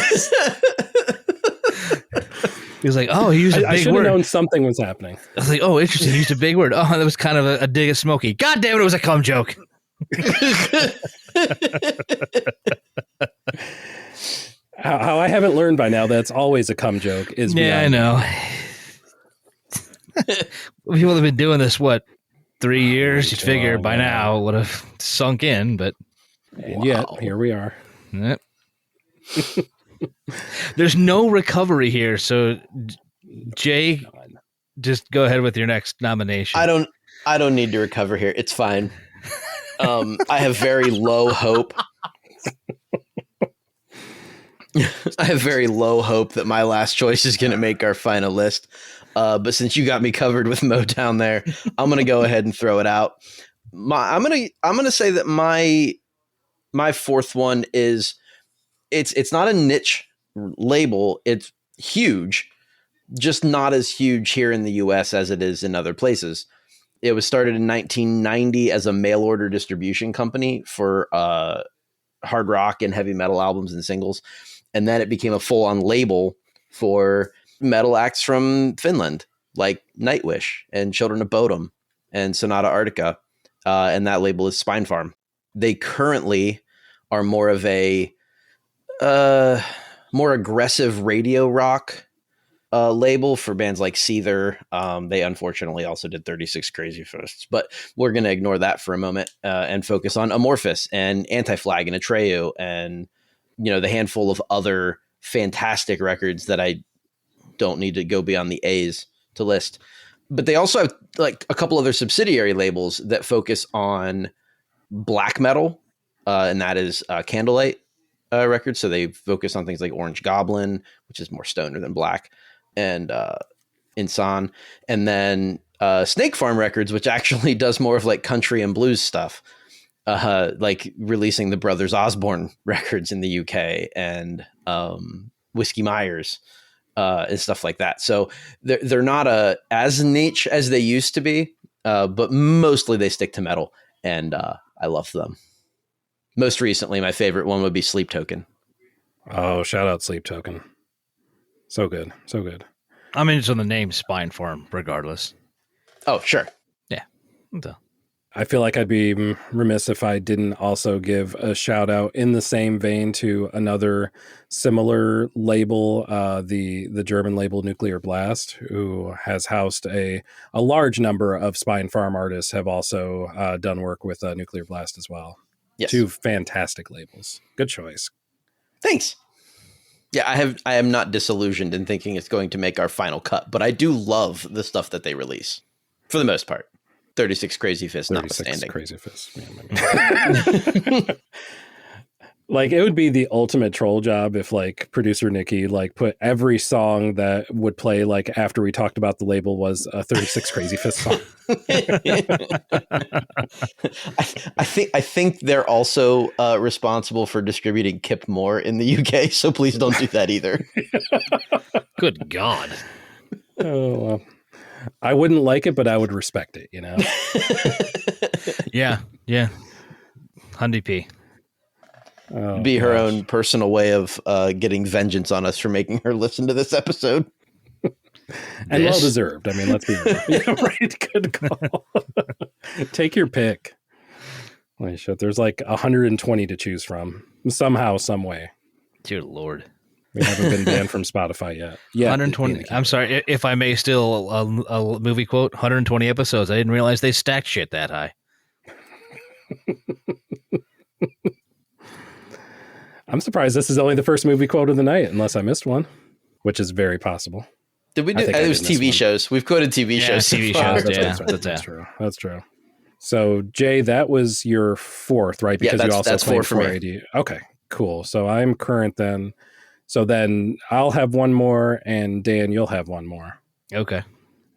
He was like, oh, he used a big word. I should have known something was happening. I was like, oh, interesting. He used a big word. Oh, that was kind of a dig at Smokey. God damn it, it was a cum joke. How I haven't learned by now that's always a cum joke is I know. People have been doing this, 3 years? You'd figure by now it would have sunk in, but... And yet, here we are. Yep. There's no recovery here, so Jay, just go ahead with your next nomination. I don't need to recover here. It's fine. I have very low hope. I have very low hope that my last choice is going to make our final list. But since you got me covered with Motown there, I'm going to go ahead and throw it out. I'm going to say that my 4th one is it's not a niche label. It's huge, just not as huge here in the US as it is in other places. It was started in 1990 as a mail order distribution company for hard rock and heavy metal albums and singles. And then it became a full-on label for metal acts from Finland, like Nightwish and Children of Bodom and Sonata Arctica. And that label is Spine Farm. They currently are more of a more aggressive radio rock label for bands like Seether. They unfortunately also did 36 Crazy Fists, but we're going to ignore that for a moment and focus on Amorphous and Anti-Flag and Atreyu and, the handful of other fantastic records that I don't need to go beyond the A's to list. But they also have like a couple other subsidiary labels that focus on black metal, and that is Candlelight Records. So they focus on things like Orange Goblin, which is more stoner than black, and Insan. And then Snake Farm Records, which actually does more of like country and blues stuff, like releasing the Brothers Osborne records in the UK and Whiskey Myers and stuff like that. So they're not as niche as they used to be, but mostly they stick to metal, and I love them. Most recently, my favorite one would be Sleep Token. Oh, shout out Sleep Token. So good. So good. I mean, it's on the name Spine Farm, regardless. Oh, sure. Yeah. So. I feel like I'd be remiss if I didn't also give a shout out in the same vein to another similar label, the German label Nuclear Blast, who has housed a large number of Spine Farm artists, have also done work with Nuclear Blast as well. Yes. 2 fantastic labels. Good choice. Thanks. Yeah, I am not disillusioned in thinking it's going to make our final cut, but I do love the stuff that they release for the most part. 36 Crazy Fists notwithstanding. 36 Crazy Fists. Like, it would be the ultimate troll job if like producer Nikki like put every song that would play like after we talked about the label was a 36 Crazy Fist song. I think they're also responsible for distributing Kip Moore in the UK, so please don't do that either. Good God. Oh, well. I wouldn't like it, but I would respect it, Yeah. Hundy P. Oh, be her gosh. own personal way of getting vengeance on us for making her listen to this episode. And well deserved. I mean, let's be real. Yeah, right. Good call. Take your pick. Holy shit, there's like 120 to choose from. Somehow, some way. Dear Lord. We haven't been banned from Spotify yet. Yeah, 120. I'm sorry, if I may steal a movie quote, 120 episodes. I didn't realize they stacked shit that high. I'm surprised this is only the first movie quote of the night, unless I missed one, which is very possible. Did we do? It was TV shows. We've quoted TV shows. TV shows. That's true. That's true. So, Jay, that was your fourth, right? Because you also that's played 4 for me. 480. Okay, cool. So I'm current then. So then I'll have one more, and Dan, you'll have one more. Okay.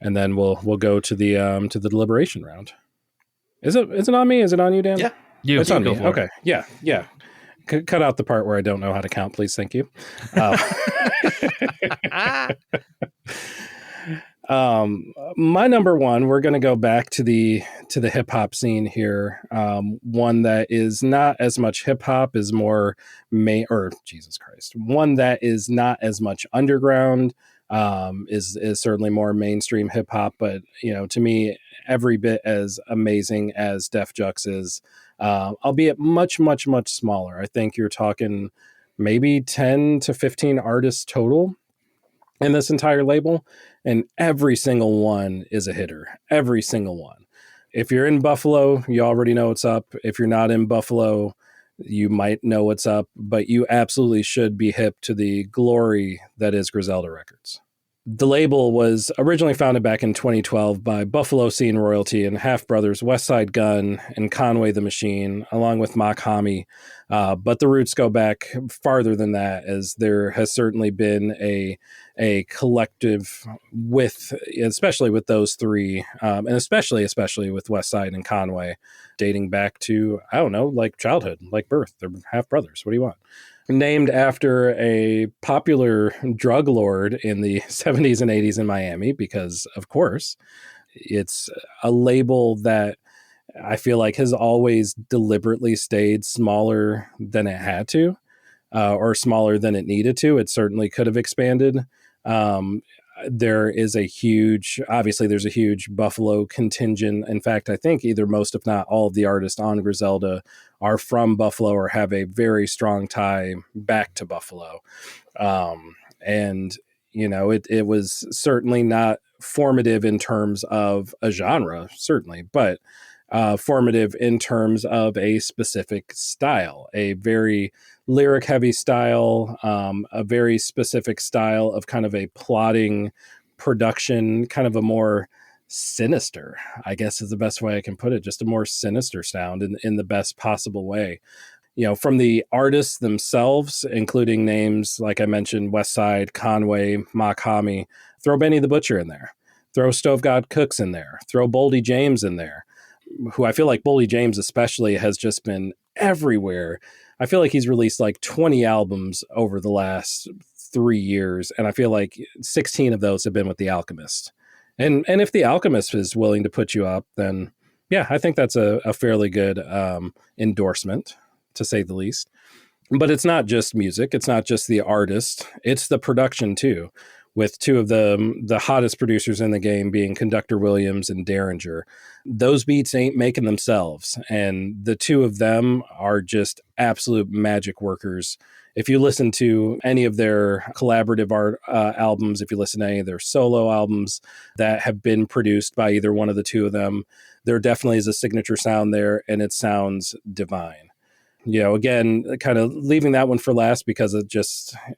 And then we'll go to the deliberation round. Is it on me? Is it on you, Dan? Yeah, it's on me. Okay. Yeah. Cut out the part where I don't know how to count, please. Thank you. My number one, we're going to go back to the hip hop scene here. One that is not as much hip hop, is more Jesus Christ. One that is not as much underground, is certainly more mainstream hip hop, but to me, every bit as amazing as Def Jux is, albeit much, much, much smaller. I think you're talking maybe 10 to 15 artists total in this entire label, and every single one is a hitter. Every single one. If you're in Buffalo, you already know what's up. If you're not in Buffalo, you might know what's up, but you absolutely should be hip to the glory that is Griselda Records. The label was originally founded back in 2012 by Buffalo scene royalty and half brothers Westside Gunn and Conway the Machine, along with Mock Hami. But the roots go back farther than that, as there has certainly been a collective with, especially with those three, and especially with Westside and Conway, dating back to, I don't know, like childhood, like birth. They're half brothers. What do you want? Named after a popular drug lord in the 70s and 80s in Miami, because, of course, it's a label that I feel like has always deliberately stayed smaller than it had to, or smaller than it needed to. It certainly could have expanded. There's a huge Buffalo contingent. In fact, I think either most, if not all, of the artists on Griselda are from Buffalo or have a very strong tie back to Buffalo. And, it was certainly not formative in terms of a genre, certainly, but formative in terms of a specific style, a very lyric heavy style, a very specific style of kind of a plotting production, kind of a more sinister, I guess is the best way I can put it, just a more sinister sound in the best possible way. From the artists themselves, including names like I mentioned, Westside, Conway, Mock Hami, throw Benny the Butcher in there, throw Stove God Cooks in there, throw Boldy James in there, who I feel like Boldy James especially has just been everywhere. I feel like he's released like 20 albums over the last 3 years, and I feel like 16 of those have been with The Alchemist. And if The Alchemist is willing to put you up, then yeah, I think that's a fairly good endorsement, to say the least. But it's not just music. It's not just the artist. It's the production too, with two of the hottest producers in the game being Conductor Williams and Derringer. Those beats ain't making themselves, and the two of them are just absolute magic workers. If you listen to any of their collaborative art albums, if you listen to any of their solo albums that have been produced by either one of the two of them, there definitely is a signature sound there, and it sounds divine. Again, kind of leaving that one for last because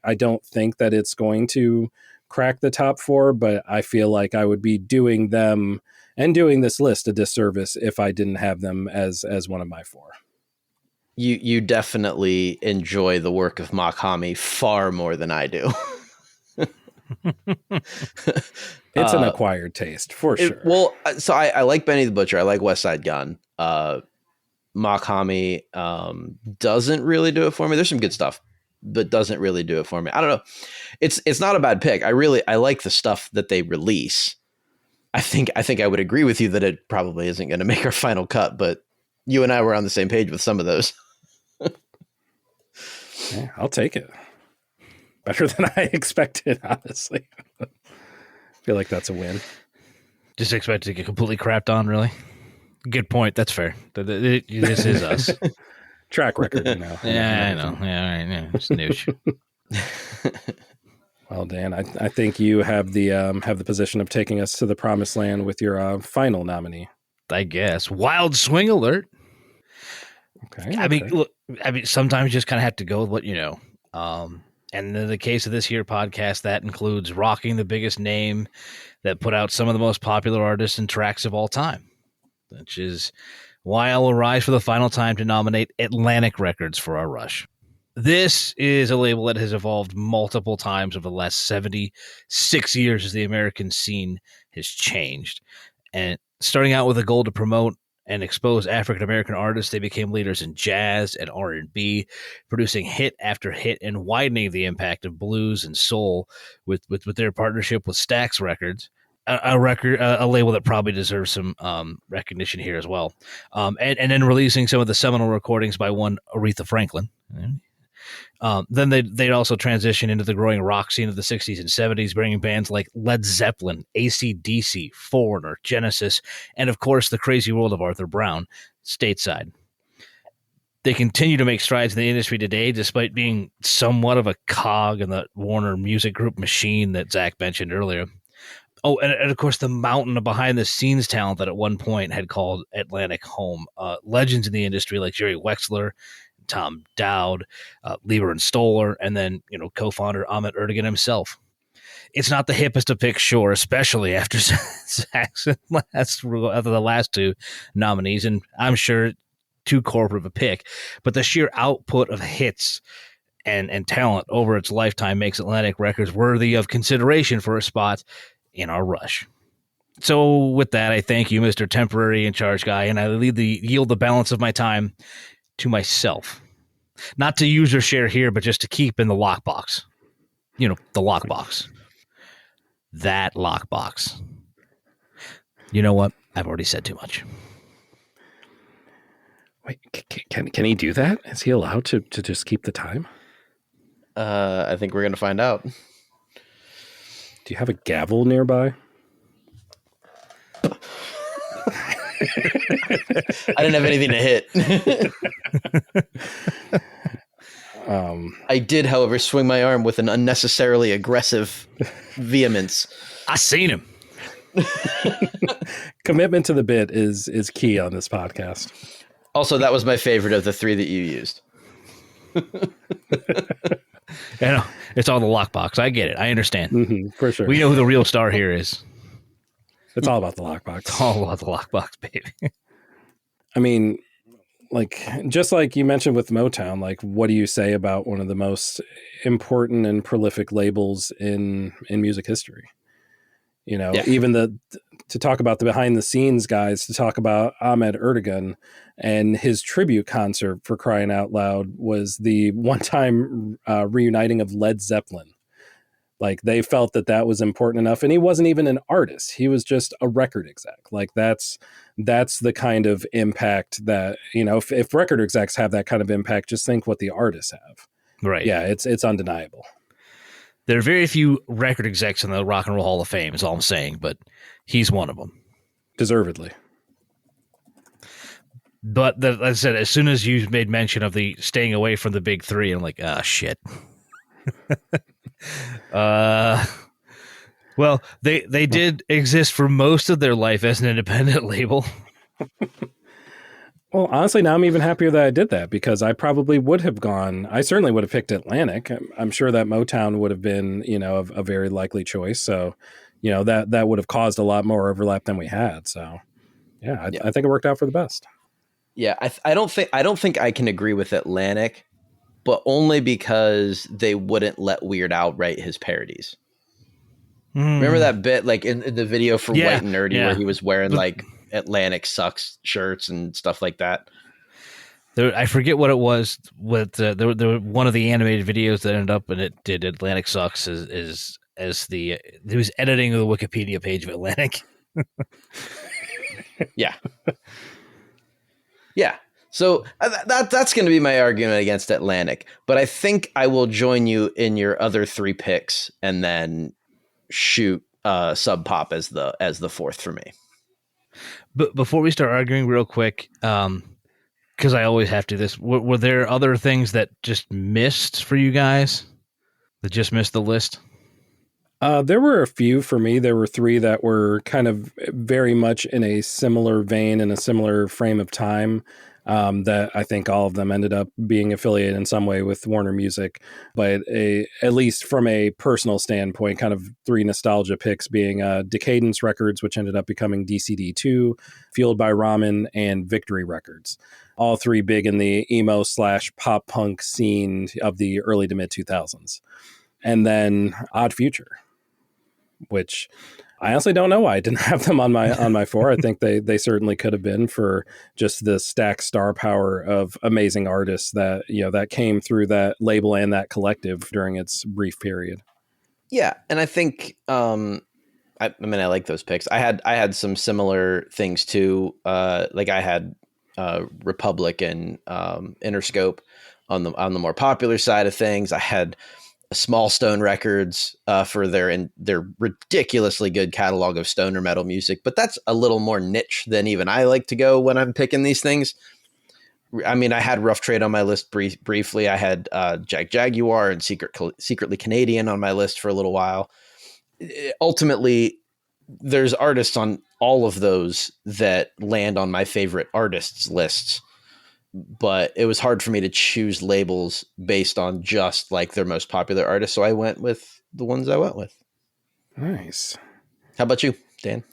I don't think that it's going to crack the top 4, but I feel like I would be doing them and doing this list a disservice if I didn't have them as one of my 4. You definitely enjoy the work of Mock Hami far more than I do. It's an acquired taste, for sure. Well, so I like Benny the Butcher. I like Westside Gunn. Mock Hami doesn't really do it for me. There's some good stuff, but doesn't really do it for me. I don't know. It's not a bad pick. I like the stuff that they release. I think I would agree with you that it probably isn't going to make our final cut, but you and I were on the same page with some of those. Yeah, I'll take it. Better than I expected, honestly. I feel like that's a win. Just expect to get completely crapped on, really? Good point. That's fair. This is us. Track record, you know. Yeah, I know. Yeah, all right. Yeah, snooch. Well, Dan, I think you have the position of taking us to the promised land with your final nominee. I guess. Wild swing alert. Okay. I mean, look. I mean, sometimes you just kind of have to go with what you know. And in the case of this here podcast, that includes rocking the biggest name that put out some of the most popular artists and tracks of all time, which is why I will rise for the final time to nominate Atlantic Records for our Rush. This is a label that has evolved multiple times over the last 76 years as the American scene has changed. And starting out with a goal to promote and expose African-American artists, they became leaders in jazz and R&B, producing hit after hit and widening the impact of blues and soul with their partnership with Stax Records, a label that probably deserves some recognition here as well. And then releasing some of the seminal recordings by one Aretha Franklin. Then they'd also transition into the growing rock scene of the 60s and 70s, bringing bands like Led Zeppelin, AC/DC, Foreigner, Genesis, and of course the crazy world of Arthur Brown, stateside. They continue to make strides in the industry today, despite being somewhat of a cog in the Warner Music Group machine that Zach mentioned earlier. Oh, and of course, the mountain of behind-the-scenes talent that at one point had called Atlantic home. Legends in the industry like Jerry Wexler, Tom Dowd, Lieber and Stoller, and then co-founder Ahmet Ertegun himself. It's not the hippest of picks, sure, especially after Zach's after the last two nominees, and I'm sure too corporate of a pick. But the sheer output of hits and talent over its lifetime makes Atlantic Records worthy of consideration for a spot in our Rush. So with that, I thank you, Mr. Temporary in Charge Guy, and I yield the balance of my time to myself. Not to use or share here, but just to keep in the lockbox. The lockbox. That lockbox. You know what? I've already said too much. Wait, can he do that? Is he allowed to just keep the time? I think we're going to find out. Do you have a gavel nearby? I didn't have anything to hit. I did, however, swing my arm with an unnecessarily aggressive vehemence. I seen him. Commitment to the bit is key on this podcast. Also, that was my favorite of the three that you used. It's all the lockbox. I get it. I understand. For sure. We know who the real star here is. It's all about the lockbox. It's all about the lockbox, baby. I mean, just like you mentioned with Motown, what do you say about one of the most important and prolific labels in music history? Even to talk about the behind the scenes guys, to talk about Ahmet Ertegun and his tribute concert, for crying out loud, was the one-time reuniting of Led Zeppelin. They felt that was important enough, and he wasn't even an artist; he was just a record exec. That's the kind of impact that if record execs have that kind of impact, just think what the artists have. Right? Yeah, it's undeniable. There are very few record execs in the Rock and Roll Hall of Fame, is all I'm saying, but he's one of them. Deservedly. But like I said, as soon as you made mention of the staying away from the big three, I'm like, shit. Well, they did exist for most of their life as an independent label. Well, honestly, now I'm even happier that I did that, because I probably would have I certainly would have picked Atlantic. I'm sure that Motown would have been, a very likely choice. So, that would have caused a lot more overlap than we had. So, I think it worked out for the best. Yeah, I don't think I can agree with Atlantic, but only because they wouldn't let Weird Al write his parodies. Remember that bit, in the video for White and Nerdy, where he was wearing Atlantic Sucks shirts and stuff like that? I forget what it was. With there were one of the animated videos that ended up, and it did Atlantic Sucks as he was editing the Wikipedia page of Atlantic. Yeah. Yeah. So that's going to be my argument against Atlantic, but I think I will join you in your other 3 picks and then shoot Sub Pop as the fourth for me. But before we start arguing real quick, because I always have to this, were there other things that just missed for you guys that just missed the list? There were a few for me. There were 3 that were kind of very much in a similar vein and a similar frame of time. That I think all of them ended up being affiliated in some way with Warner Music, but at least from a personal standpoint, kind of 3 nostalgia picks being Decadence Records, which ended up becoming DCD2, Fueled by Ramen, and Victory Records. All 3 big in the emo / pop punk scene of the early to mid 2000s. And then Odd Future, which I honestly don't know why I didn't have them on my 4. I think they certainly could have been, for just the stacked star power of amazing artists that, that came through that label and that collective during its brief period. Yeah, and I think I like those picks. I had some similar things too. Like I had Republic and Interscope on the more popular side of things. I had Small Stone Records for their ridiculously good catalog of stoner metal music, but that's a little more niche than even I like to go when I'm picking these things. I mean, I had Rough Trade on my list briefly. I had Jaguar and Secretly Canadian on my list for a little while. Ultimately, there's artists on all of those that land on my favorite artists lists, but it was hard for me to choose labels based on just like their most popular artists. So I went with the ones I went with. Nice. How about you, Dan?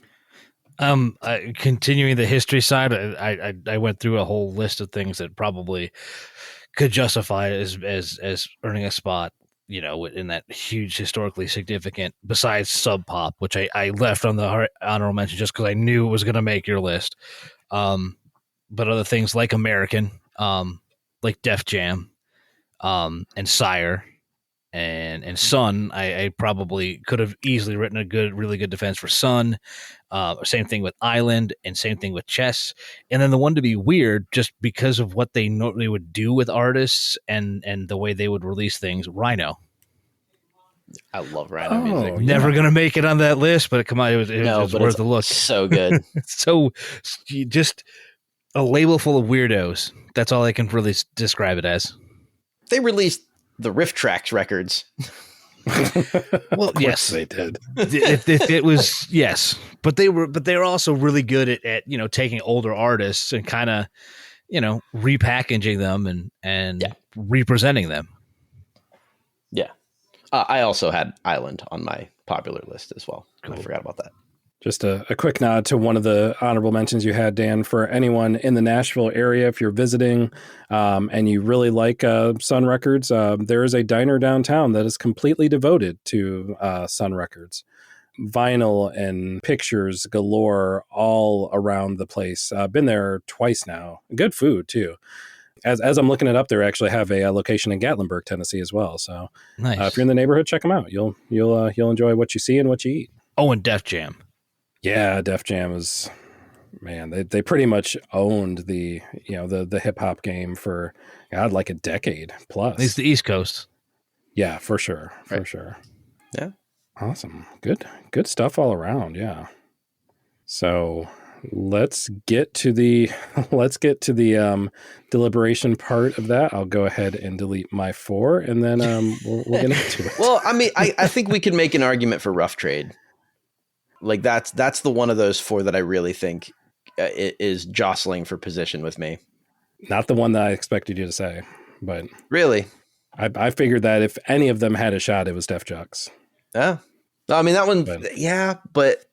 Continuing the history side, I went through a whole list of things that probably could justify as earning a spot, in that huge historically significant, besides Sub Pop, which I left on the honorable mention just because I knew it was going to make your list. But other things like American, like Def Jam, and Sire, and Sun, I probably could have easily written a really good defense for Sun. Same thing with Island, and same thing with Chess. And then the one to be weird, just because of what they normally would do with artists and the way they would release things, Rhino. I love Rhino music. Never gonna make it on that list, but come on, it was worth the look. So good. So just a label full of weirdos. That's all I can really describe it as. They released the Riff Tracks records. Well, yes, they did. If it was, yes, but they were also really good at taking older artists and kind of repackaging them and representing them. Yeah, I also had Island on my popular list as well. Cool. I forgot about that. Just a quick nod to one of the honorable mentions you had, Dan, for anyone in the Nashville area. If you're visiting and you really like Sun Records, there is a diner downtown that is completely devoted to Sun Records. Vinyl and pictures galore all around the place. Been there twice now. Good food, too. As I'm looking it up, they actually have a location in Gatlinburg, Tennessee as well. So nice. If you're in the neighborhood, check them out. You'll enjoy what you see and what you eat. Oh, and Def Jam. Yeah, Def Jam is, man, they pretty much owned the hip hop game for like a decade plus. At least the East Coast. Yeah, for sure. Right. Yeah. Awesome. Good stuff all around. Yeah. So let's get to the deliberation part of that. I'll go ahead and delete my 4, and then we'll get into it. Well, I mean, I think we could make an argument for Rough Trade. Like that's the one of those 4 that I really think is jostling for position with me. Not the one that I expected you to say, but really, I figured that if any of them had a shot, it was Def Jux. Yeah, I mean that one. But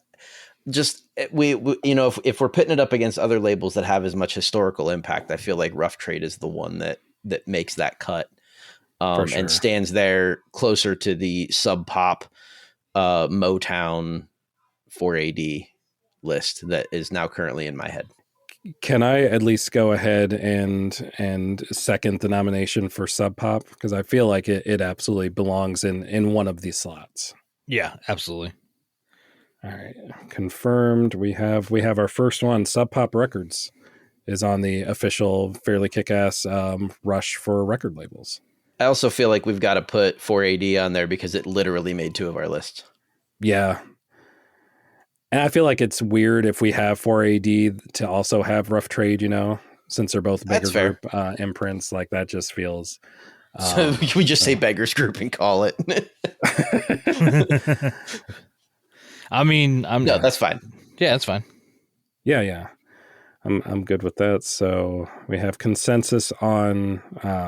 just we if we're putting it up against other labels that have as much historical impact, I feel like Rough Trade is the one that makes that cut, sure. And stands there closer to the Sub Pop, Motown 4AD list that is now currently in my head. Can I at least go ahead and second the nomination for Sub Pop? Because I feel like it absolutely belongs in one of these slots. Yeah, absolutely. All right. Confirmed. We have our first one, Sub Pop Records. is on the official Fairly Kick-Ass Rush for record labels. I also feel like we've got to put 4AD on there because it literally made 2 of our lists. Yeah. And I feel like it's weird if we have 4AD to also have Rough Trade, since they're both bigger group imprints. Like that just feels... So we just say Beggars Group and call it. I mean, no, that's fine. Yeah, that's fine. Yeah. I'm good with that. So we have consensus on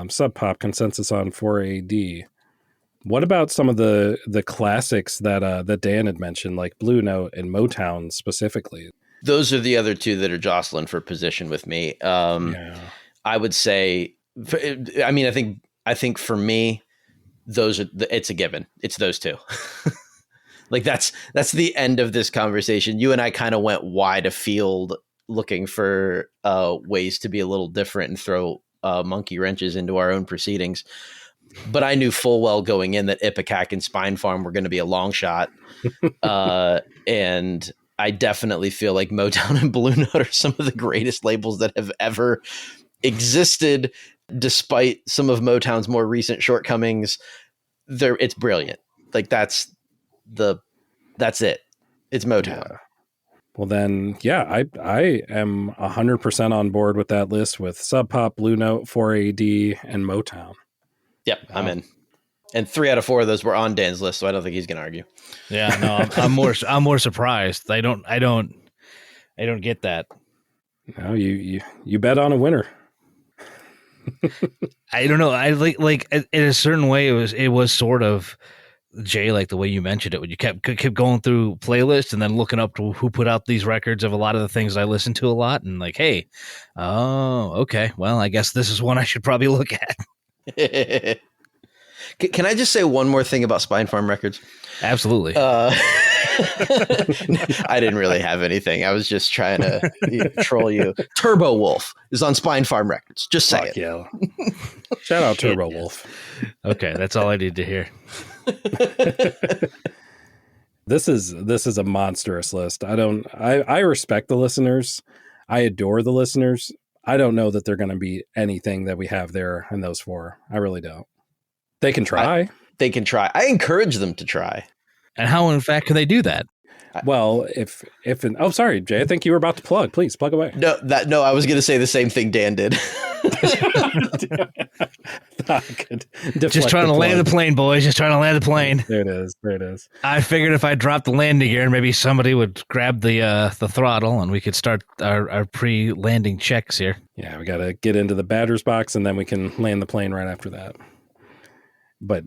Sub Pop, consensus on 4AD. What about some of the classics that Dan had mentioned, like Blue Note and Motown specifically? Those are the other 2 that are jostling for position with me. I would say, I think for me, it's a given. It's those 2. Like that's the end of this conversation. You and I kind of went wide afield looking for ways to be a little different and throw monkey wrenches into our own proceedings. But I knew full well going in that Ipecac and Spine Farm were going to be a long shot. And I definitely feel like Motown and Blue Note are some of the greatest labels that have ever existed, despite some of Motown's more recent shortcomings. It's brilliant. Like that's it. It's Motown. Yeah. Well then, I am 100% on board with that list with Sub Pop, Blue Note, 4AD, and Motown. Yep, I'm in. And 3 out of 4 of those were on Dan's list, so I don't think he's going to argue. Yeah, no, I'm more surprised. I don't get that. No, you bet on a winner. I don't know. I like in a certain way it was sort of, Jay, like the way you mentioned it, when you kept going through playlists and then looking up to who put out these records of a lot of the things I listen to a lot, and like, hey, oh, okay, well, I guess this is one I should probably look at. Can I just say one more thing about Spine Farm Records? Absolutely. I didn't really have anything. I was just trying to troll you. Turbo Wolf is on Spine Farm Records. Just say it. Yeah. Shout out Turbo Wolf. Okay, that's all I need to hear. This is a monstrous list. I respect the listeners. I adore the listeners. I don't know that they're going to be anything that we have there in those 4. I really don't. They can try. They can try. I encourage them to try. And how, in fact, can they do that? Well, sorry, Jay. I think you were about to plug. Please plug away. No, I was going to say the same thing Dan did. Just trying to land the plane, boys. Just trying to land the plane. There it is. I figured if I dropped the landing gear, maybe somebody would grab the throttle and we could start our pre-landing checks here. Yeah, we got to get into the batter's box and then we can land the plane right after that. But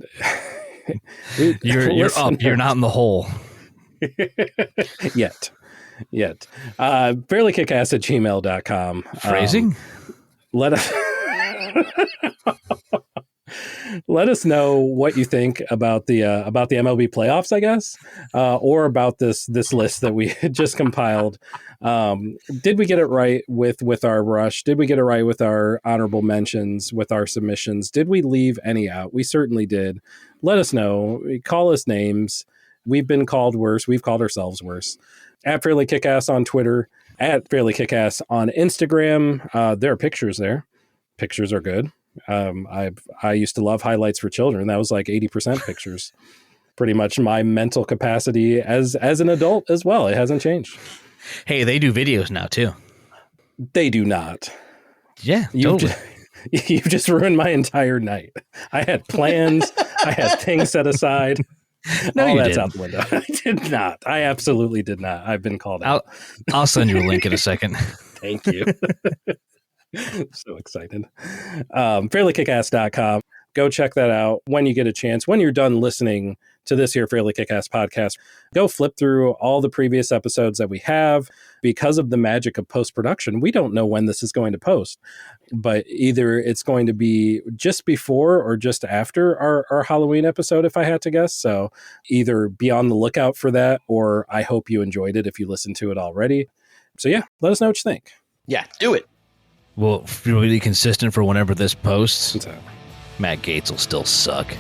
you're up. You're not in the hole. Yet. Fairlykickass@gmail.com. Phrasing? Let us know what you think about the MLB playoffs, I guess, or about this list that we just compiled. Did we get it right with our rush? Did we get it right with our honorable mentions, with our submissions? Did we leave any out? We certainly did. Let us know. Call us names. We've been called worse. We've called ourselves worse. At Fairly Kickass on Twitter, at Fairly Kickass on Instagram. There are pictures there. Pictures are good. I used to love highlights for children. That was like 80% pictures. Pretty much my mental capacity as an adult as well. It hasn't changed. Hey, they do videos now too. They do not. Yeah, totally. You've just ruined my entire night. I had plans. I had things set aside. No, all you that's didn't. out the window. I did not. I absolutely did not. I've been called out. I'll send you a link in a second. Thank you. So excited. Fairlykickass.com. Go check that out when you get a chance. When you're done listening to this here Fairly Kickass podcast, go flip through all the previous episodes that we have. Because of the magic of post-production, we don't know when this is going to post, but either it's going to be just before or just after our Halloween episode, if I had to guess. So either be on the lookout for that, or I hope you enjoyed it if you listened to it already. So yeah, let us know what you think. Yeah, do it. Well, really consistent for whenever this posts. What's that? Matt Gaetz will still suck.